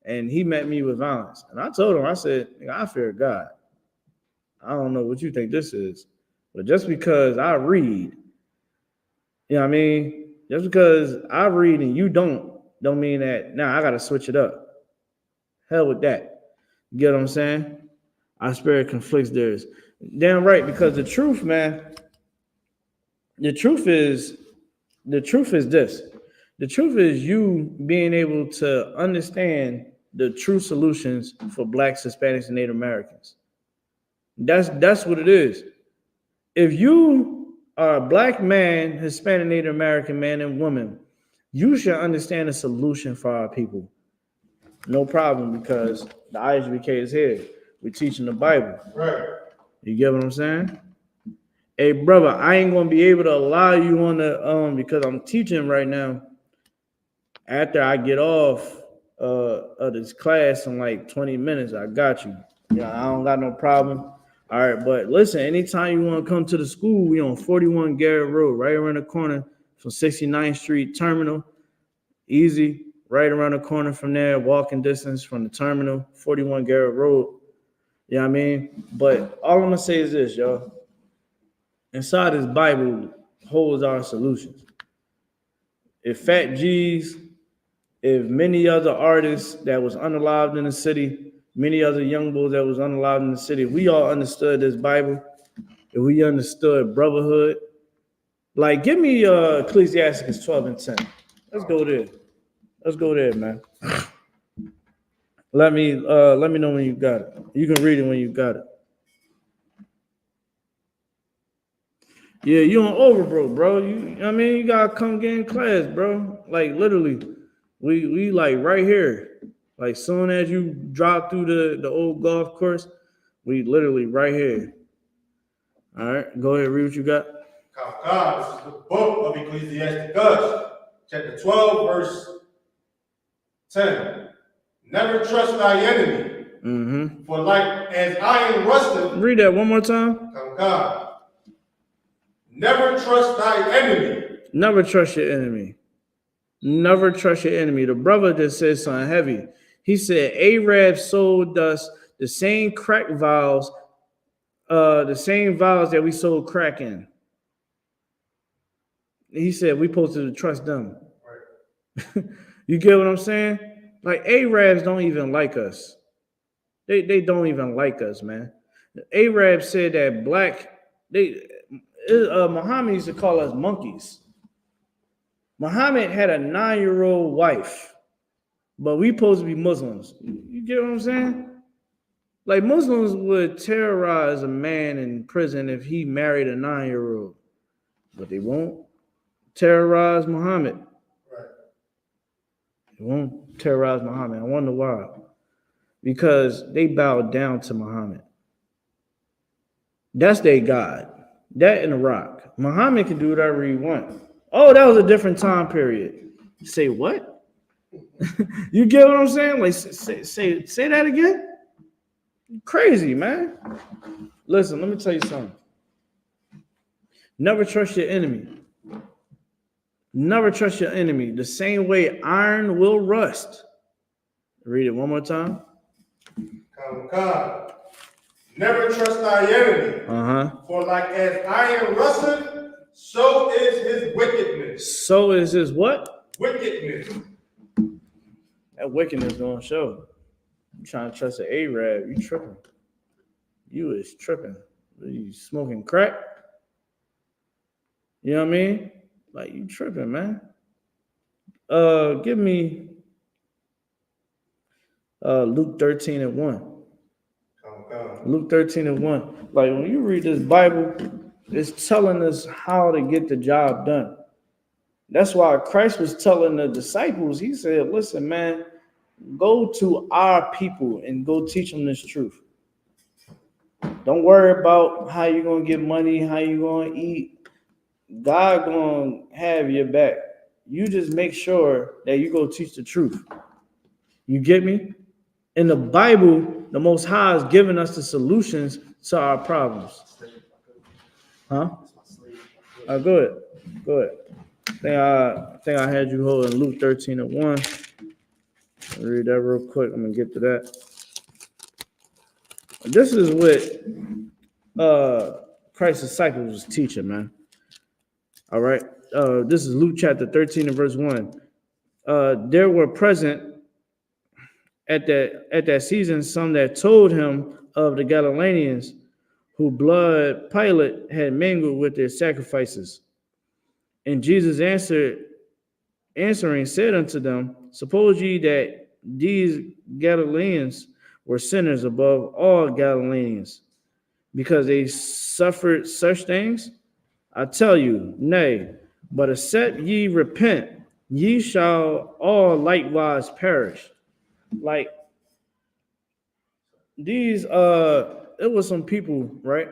And he met me with violence. And I told him, I said, I fear God. I don't know what you think this is. But just because I read, you know what I mean? Just because I read and you don't mean that, now I got to switch it up. Hell with that. You get what I'm saying? Our spirit conflicts theirs. Damn right, because the truth, man, the truth is this. The truth is you being able to understand the true solutions for blacks, Hispanics, and Native Americans. That's what it is. If you are a black man, Hispanic, Native American man and woman, you should understand the solution for our people. No problem, because the I.S.U.P.K is here. We're teaching the Bible. Right. You get what I'm saying? Hey, brother, I ain't gonna be able to allow you on the because I'm teaching right now. After I get off of this class in like 20 minutes, I got you. Yeah, I don't got no problem. All right, but listen, anytime you want to come to the school, we on 41 Garrett Road, right around the corner from 69th Street Terminal. Easy, right around the corner from there, walking distance from the terminal, 41 Garrett Road. You know what I mean? But all I'm going to say is this, y'all. Inside this Bible holds our solutions. If Fat G's, if many other artists that was unalived in the city, many other young bulls that was unalived in the city, we all understood this Bible, if we understood brotherhood, like give me Ecclesiastes 12 and 10. Let's go there. Let's go there, man. Let me know when you got it. You can read it when you got it. Yeah, you on Overbrook, bro. You know what I mean? You gotta come get in class, bro. Like literally, we like right here. Like soon as you drop through the old golf course, we literally right here. All right, go ahead, read what you got. God, this is the book of Ecclesiastes, chapter 12, verse 10. Never trust thy enemy, for like as iron rusteth. Read that one more time. God. Never trust thy enemy. Never trust your enemy. Never trust your enemy. The brother just said something heavy. He said Arab sold us the same crack vials, the same vials that we sold crack in. He said we supposed to trust them. Right. You get what I'm saying? Like Arabs don't even like us. They don't even like us, man. Arabs said that Muhammad used to call us monkeys. Muhammad had a 9-year-old wife, but we supposed to be Muslims. You get what I'm saying? Like Muslims would terrorize a man in prison if he married a 9-year-old, but they won't terrorize Muhammad. Right. They won't terrorize Muhammad. I wonder why. Because they bowed down to Muhammad. That's their God. That in Iraq. Muhammad can do whatever he wants. Oh, that was a different time period. Say what? You get what I'm saying? Like say that again? Crazy, man. Listen, let me tell you something. Never trust your enemy. Never trust your enemy. The same way iron will rust. Read it one more time. God. Never trust thy enemy. For like as iron rusteth, so is his wickedness. So is his what? Wickedness. That wickedness gonna show. You trying to trust an Arab, you tripping. You is tripping. You smoking crack? You know what I mean? Like you tripping, man. Give me Luke 13 and 1. Luke 13 and 1. Like when you read this Bible, it's telling us how to get the job done. That's why Christ was telling the disciples, he said, listen, man, go to our people and go teach them this truth. Don't worry about how you're going to get money, how you're going to eat. God going to have your back. You just make sure that you go teach the truth. You get me? In the Bible, the Most High has given us the solutions to our problems. Huh? Go ahead. Go ahead. I think I had you holding Luke 13 and 1. I'll read that real quick. I'm going to get to that. This is what Christ's disciples was teaching, man. All right. This is Luke chapter 13 and verse 1. There were present at that season some that told him of the Galileans whose blood Pilate had mingled with their sacrifices. And Jesus answering said unto them, suppose ye that these Galileans were sinners above all Galileans, because they suffered such things? I tell you, nay, but except ye repent, ye shall all likewise perish. Like these, it was some people, right,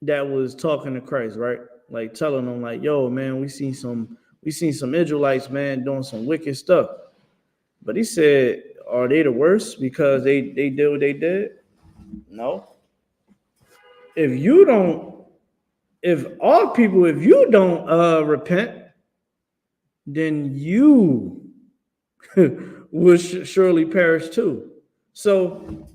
that was talking to Christ, right? Like telling them, like, yo, man, we seen some Israelites, man, doing some wicked stuff. But he said, are they the worst because they did what they did? No. If you don't if all people, if you don't repent, then you will surely perish too. So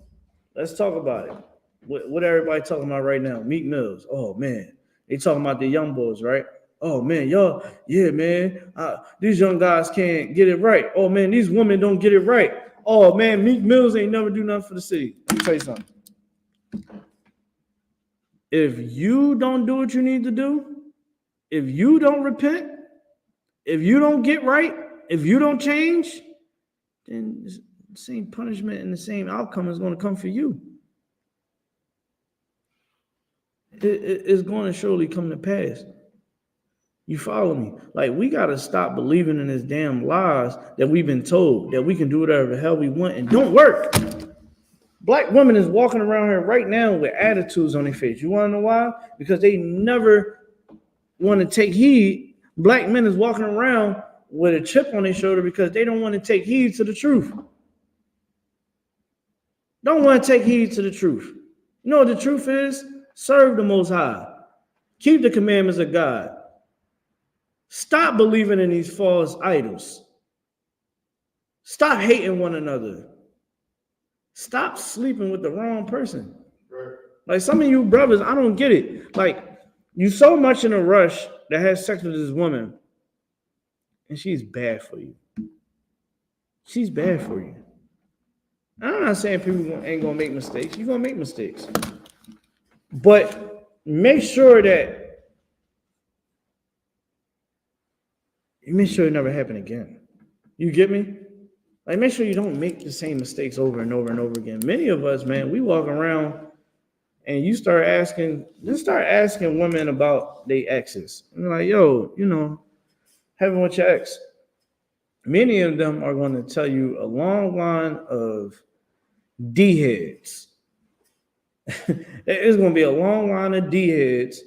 let's talk about it. What everybody talking about right now? Meek Mills. Oh man, they talking about the young boys, right? Oh man, y'all, yeah, man. These young guys can't get it right. Oh man, these women don't get it right. Oh man, Meek Mills ain't never do nothing for the city. Let me tell you something. If you don't do what you need to do, if you don't repent, if you don't get right, if you don't change, then the same punishment and the same outcome is going to come for you. It's going to surely come to pass. You follow me? Like, we got to stop believing in this damn lies that we've been told that we can do whatever the hell we want and don't work. Black women is walking around here right now with attitudes on their face. You want to know why? Because they never want to take heed. Black men is walking around with a chip on their shoulder because they don't want to take heed to the truth. Don't want to take heed to the truth. You know what the truth is? Serve the Most High. Keep the commandments of God. Stop believing in these false idols. Stop hating one another. Stop sleeping with the wrong person. Right. Like, some of you brothers, I don't get it. Like, you so much in a rush to have sex with this woman, and she's bad for you. She's bad for you. I'm not saying people ain't gonna make mistakes. You're gonna make mistakes. But make sure that you make sure it never happen again. You get me? Like, make sure you don't make the same mistakes over and over and over again. Many of us, man, we walk around and you start asking women about their exes. And they're like, yo, you know, having with your ex. Many of them are going to tell you a long line of D-heads. It's going to be a long line of D-heads.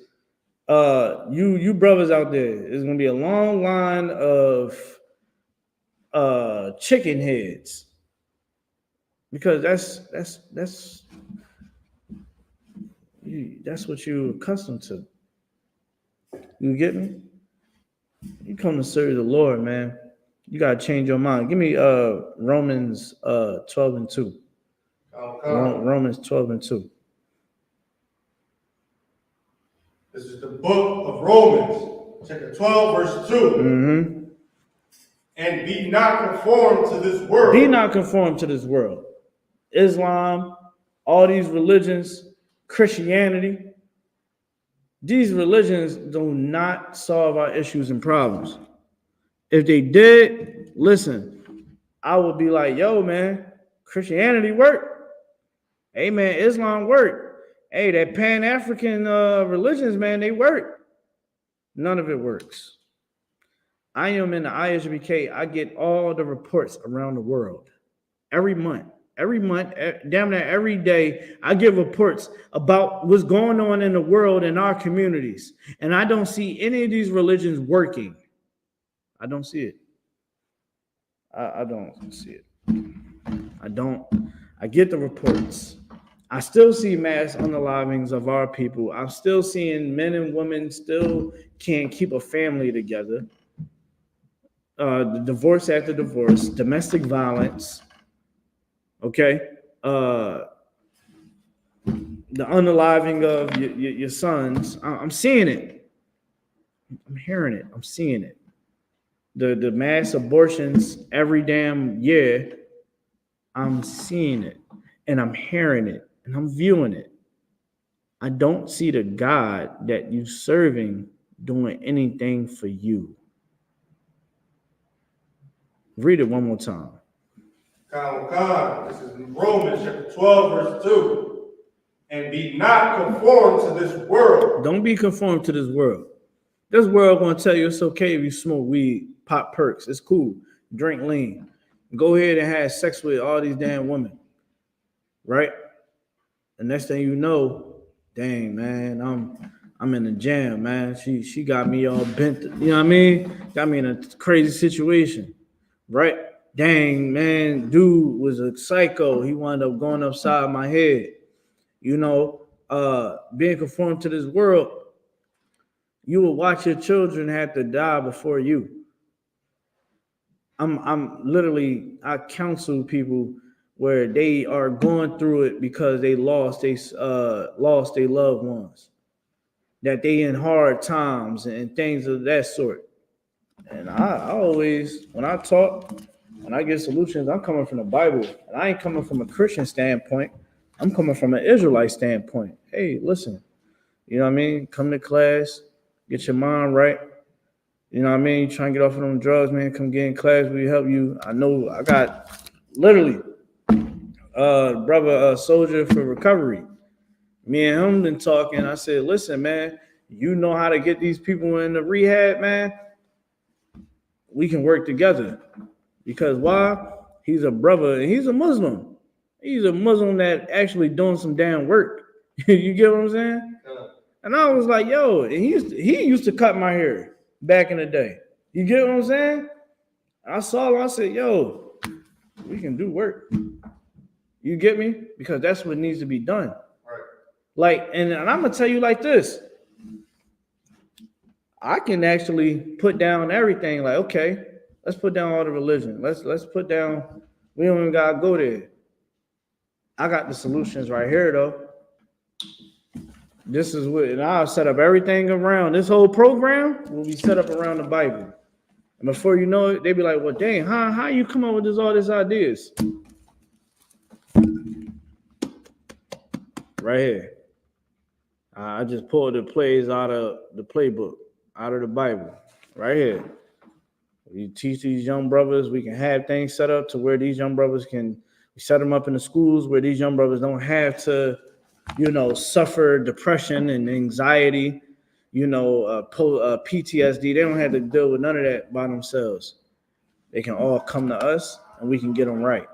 You brothers out there, it's going to be a long line of chicken heads, because that's what you're accustomed to. You get me? You come to serve the Lord, man. You gotta change your mind. Give me Romans 12:2. Romans 12:2. This is the book of Romans, chapter 12, verse 2. Mm-hmm. And be not conformed to this world. Be not conformed to this world. Islam, all these religions, Christianity, these religions do not solve our issues and problems. If they did, listen, I would be like, yo, man, Christianity worked. Hey, man, Islam worked. Hey, that Pan-African religions, man, they work. None of it works. I am in the I.S.U.P.K. I get all the reports around the world. Every month, damn near every day, I get reports about what's going on in the world in our communities. And I don't see any of these religions working. I don't see it. I don't see it. I don't. I get the reports. I still see mass unalivings of our people. I'm still seeing men and women still can't keep a family together. The divorce after divorce, domestic violence. Okay. The unaliving of your sons. I'm seeing it. I'm hearing it. I'm seeing it. The mass abortions every damn year. I'm seeing it. And I'm hearing it. And I'm viewing it. I don't see the God that you serving doing anything for you. Read it one more time. This is Romans chapter 12, verse 2. And be not conformed to this world. Don't be conformed to this world. This world going to tell you it's okay if you smoke weed, pop perks. It's cool. Drink lean. Go ahead and have sex with all these damn women. Right? The next thing you know, dang, man, I'm in the jam, man. She got me all bent. You know what I mean? Got me in a crazy situation. Right? Dang, man, dude was a psycho. He wound up going upside my head. You know, being conformed to this world, You will watch your children have to die before you. I'm literally, I counsel people where they are going through it because they lost their loved ones, that they in hard times and things of that sort. And I always, when I talk, when I get solutions, I'm coming from the Bible, and I ain't coming from a Christian standpoint. I'm coming from an Israelite standpoint. Hey, listen, you know what I mean? Come to class, get your mind right. You know what I mean? Trying to get off of them drugs, man. Come get in class. We help you. I know I got literally brother soldier for recovery. Me and him been talking. I said, listen, man, you know how to get these people in the rehab, man. We can work together. Because why? He's a brother and he's a Muslim. He's a Muslim that actually doing some damn work. You get what I'm saying? And I was like, yo, and he used to cut my hair back in the day. You get what I'm saying? I saw him, I said, yo, we can do work. You get me? Because that's what needs to be done. Right. Like, and I'm gonna tell you like this. I can actually put down everything, like, okay, let's put down all the religion. Let's put down, we don't even gotta go there. I got the solutions right here though. This is what, and I'll set up everything around this whole program will be set up around the Bible. And before you know it, they be like, well, dang, how you come up with all these ideas? Right here. I just pulled the plays out of the playbook, out of the Bible, right here. We teach these young brothers, we can have things set up to where these young brothers can, we set them up in the schools where these young brothers don't have to, suffer depression and anxiety, PTSD. They don't have to deal with none of that by themselves. They can all come to us and we can get them right.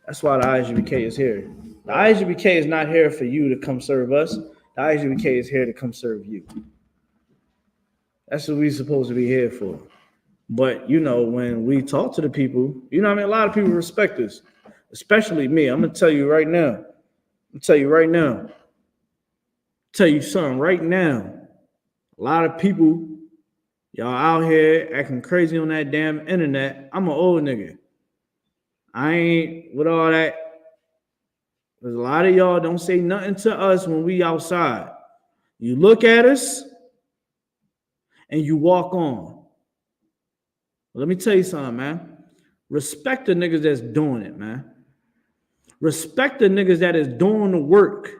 That's why the I.S.U.P.K is here. The I.S.U.P.K is not here for you to come serve us. The I.S.U.P.K is here to come serve you. That's what we're supposed to be here for. But, when we talk to the people, a lot of people respect us, especially me. I'm going to tell you right now. Tell you something right now. A lot of people, y'all out here acting crazy on that damn internet. I'm an old nigga. I ain't with all that. There's a lot of y'all don't say nothing to us when we outside. You look at us and you walk on. Well, let me tell you something, man. Respect the niggas that's doing it, man. Respect the niggas that is doing the work.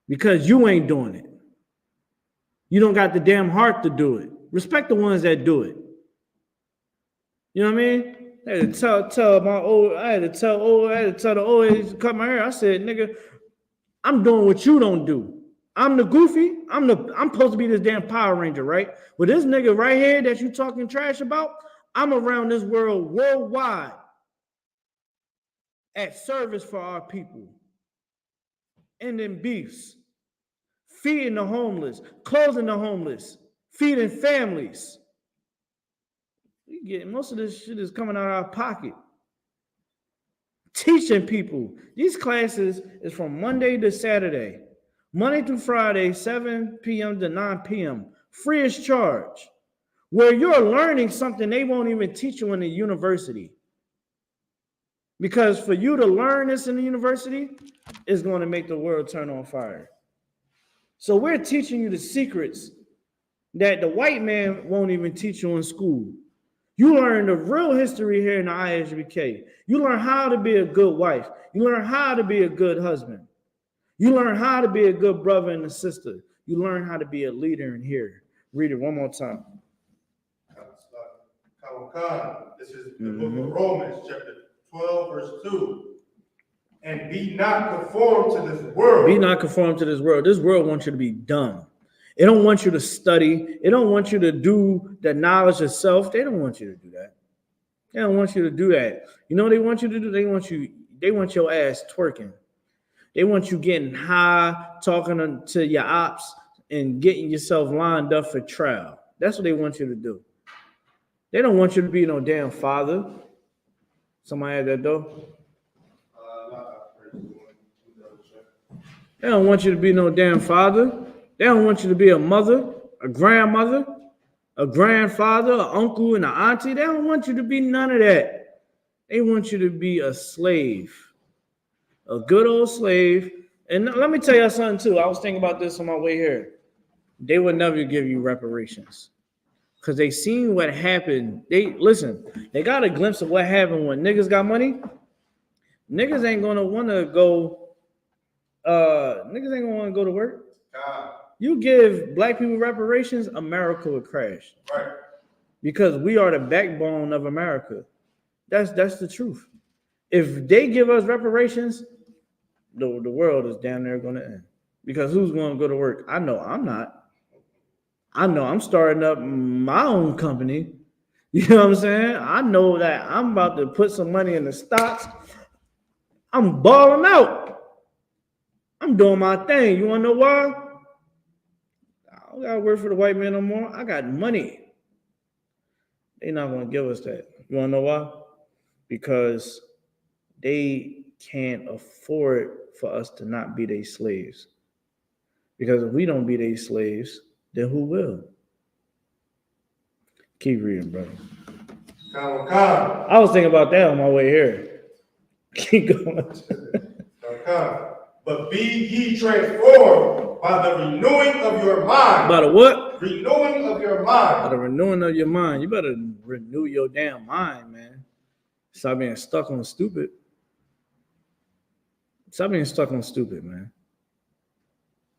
Because you ain't doing it. You don't got the damn heart to do it. Respect the ones that do it. You know what I mean? I had to tell the old age to cut my hair. I said, nigga, I'm doing what you don't do. I'm the goofy. I'm supposed to be this damn Power Ranger, right? But this nigga right here that you talking trash about, I'm around this world worldwide at service for our people. Ending beefs, feeding the homeless, clothing the homeless, feeding families. We get most of this shit is coming out of our pocket. Teaching people. These classes is from Monday to Saturday, Monday through Friday, 7 p.m. to 9 p.m. Free of charge. Where you're learning something they won't even teach you in the university. Because for you to learn this in the university is going to make the world turn on fire. So we're teaching you the secrets that the white man won't even teach you in school. You learn the real history here in the I.S.U.P.K. You learn how to be a good wife. You learn how to be a good husband. You learn how to be a good brother and a sister. You learn how to be a leader in here. Read it one more time. This is the book of Romans, chapter 12, verse 2. And be not conformed to this world. Be not conformed to this world. This world wants you to be dumb. It don't want you to study. It don't want you to do the knowledge of self. They don't want you to do that. They don't want you to do that. You know what they want you to do? They want your ass twerking. They want you getting high, talking to your ops, and getting yourself lined up for trial. That's what they want you to do. They don't want you to be no damn father. Somebody at that door? They don't want you to be no damn father. They They don't want you to be a mother, a grandmother, a grandfather, an uncle, and an auntie. They don't want you to be none of that. They want you to be a slave, a good old slave. And let me tell you something too. I was thinking about this on my way here. They would never give you reparations because they seen what happened. They got a glimpse of what happened when niggas got money. Niggas ain't gonna want to go. Niggas ain't gonna want to go to work. You give black people reparations, America would crash. Right. Because we are the backbone of America. That's the truth. If they give us reparations, the world is damn near going to end. Because who's going to go to work? I know I'm not. I know I'm starting up my own company. You know what I'm saying? I know that I'm about to put some money in the stocks. I'm balling out. I'm doing my thing. You want to know why? I don't got to work for the white man no more. I got money. They're not going to give us that. You want to know why? Because they can't afford for us to not be their slaves. Because if we don't be their slaves, then who will? Keep reading, brother. I was thinking about that on my way here. Keep going. But be ye transformed by the renewing of your mind. By the what? Renewing of your mind. By the renewing of your mind. You better renew your damn mind, man. Stop being stuck on stupid. Stop being stuck on stupid, man.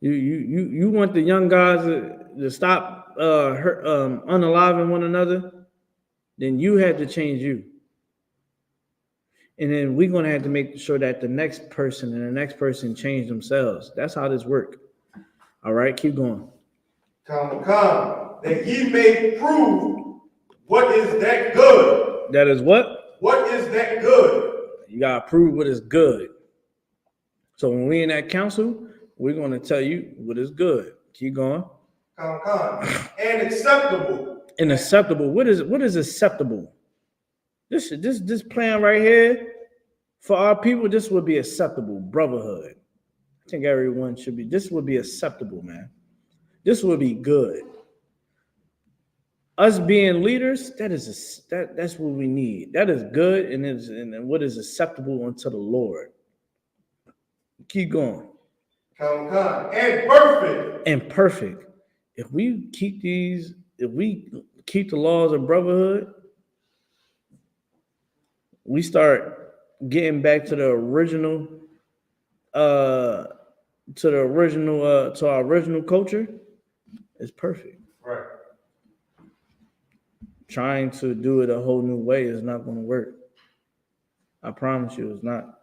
You want the young guys to stop unaliving one another, then you had to change you. And then we're going to have to make sure that the next person and the next person change themselves. That's how this works. All right, keep going. Come, that ye may prove what is that good. That is what? What is that good? You got to prove what is good. So when we in that council, we're going to tell you what is good. Keep going. Come. And acceptable. And acceptable. What is acceptable? This plan right here for our people, this would be acceptable. Brotherhood. I think everyone should be. This would be acceptable, man. This would be good. Us being leaders, that's what we need. That is good, and what is acceptable unto the Lord. Keep going. Come. And perfect. And perfect. If we keep the laws of brotherhood, we start getting back to our original culture, it's perfect. Right. Trying to do it a whole new way is not going to work. I promise you, it's not.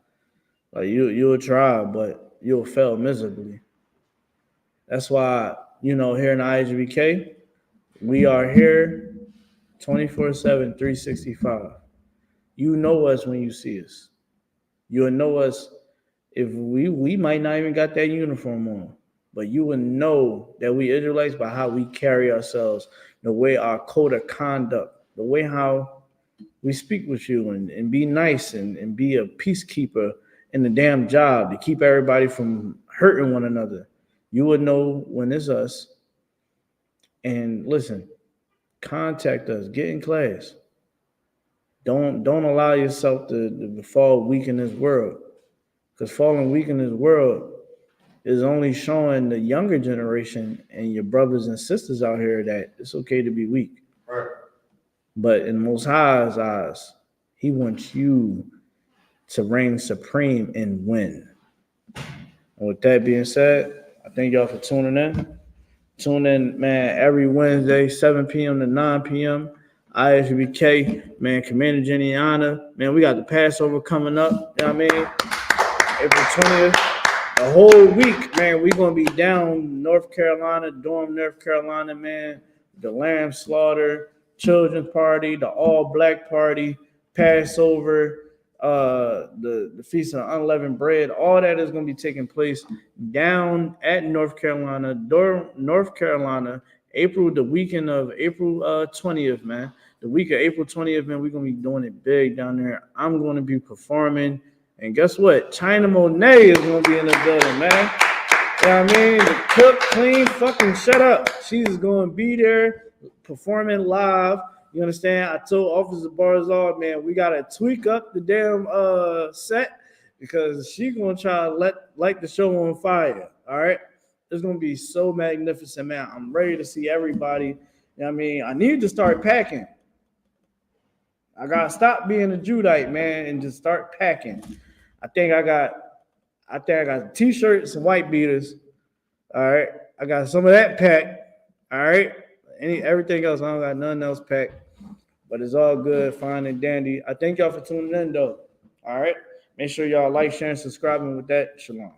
Like you'll try, but you'll fail miserably. That's why, here in I.S.U.P.K, we are here 24/7, 365. You know us when you see us. You'll know us if we might not even got that uniform on, but you will know that we Israelites by how we carry ourselves, the way our code of conduct, the way how we speak with you and be nice and be a peacekeeper in the damn job to keep everybody from hurting one another. You would know when it's us. And listen, contact us, get in class. Don't allow yourself to fall weak in this world. Because falling weak in this world is only showing the younger generation and your brothers and sisters out here that it's okay to be weak. Right. But in Most High's eyes, he wants you to reign supreme and win. And with that being said, I thank y'all for tuning in. Tune in, man, every Wednesday, 7 p.m. to 9 p.m. I.S.U.P.K, man, Commander GEN.YAHANNA. Man, we got the Passover coming up. You know what I mean? April 20th. The whole week, man, we're going to be down North Carolina, Durham, North Carolina, man. The lamb slaughter, children's party, the all-black party, Passover, the Feast of Unleavened Bread. All that is going to be taking place down at North Carolina, Durham, North Carolina, the weekend of April 20th, man. The week of April 20th, man, we're going to be doing it big down there. I'm going to be performing. And guess what? China Monet is going to be in the building, man. know what I mean? The cook, clean, fucking shut up. She's going to be there performing live. You understand? I told Officer Barzal, man, we got to tweak up the damn set because she's going to try to light the show on fire. All right? It's going to be so magnificent, man. I'm ready to see everybody. You know what I mean? I need to start packing. I got to stop being a Judite, man, and just start packing. I think I got t-shirts and white beaters. All right. I got some of that packed. All right. Everything else, I don't got nothing else packed. But it's all good, fine and dandy. I thank y'all for tuning in, though. All right. Make sure y'all like, share, and subscribing with that. Shalom.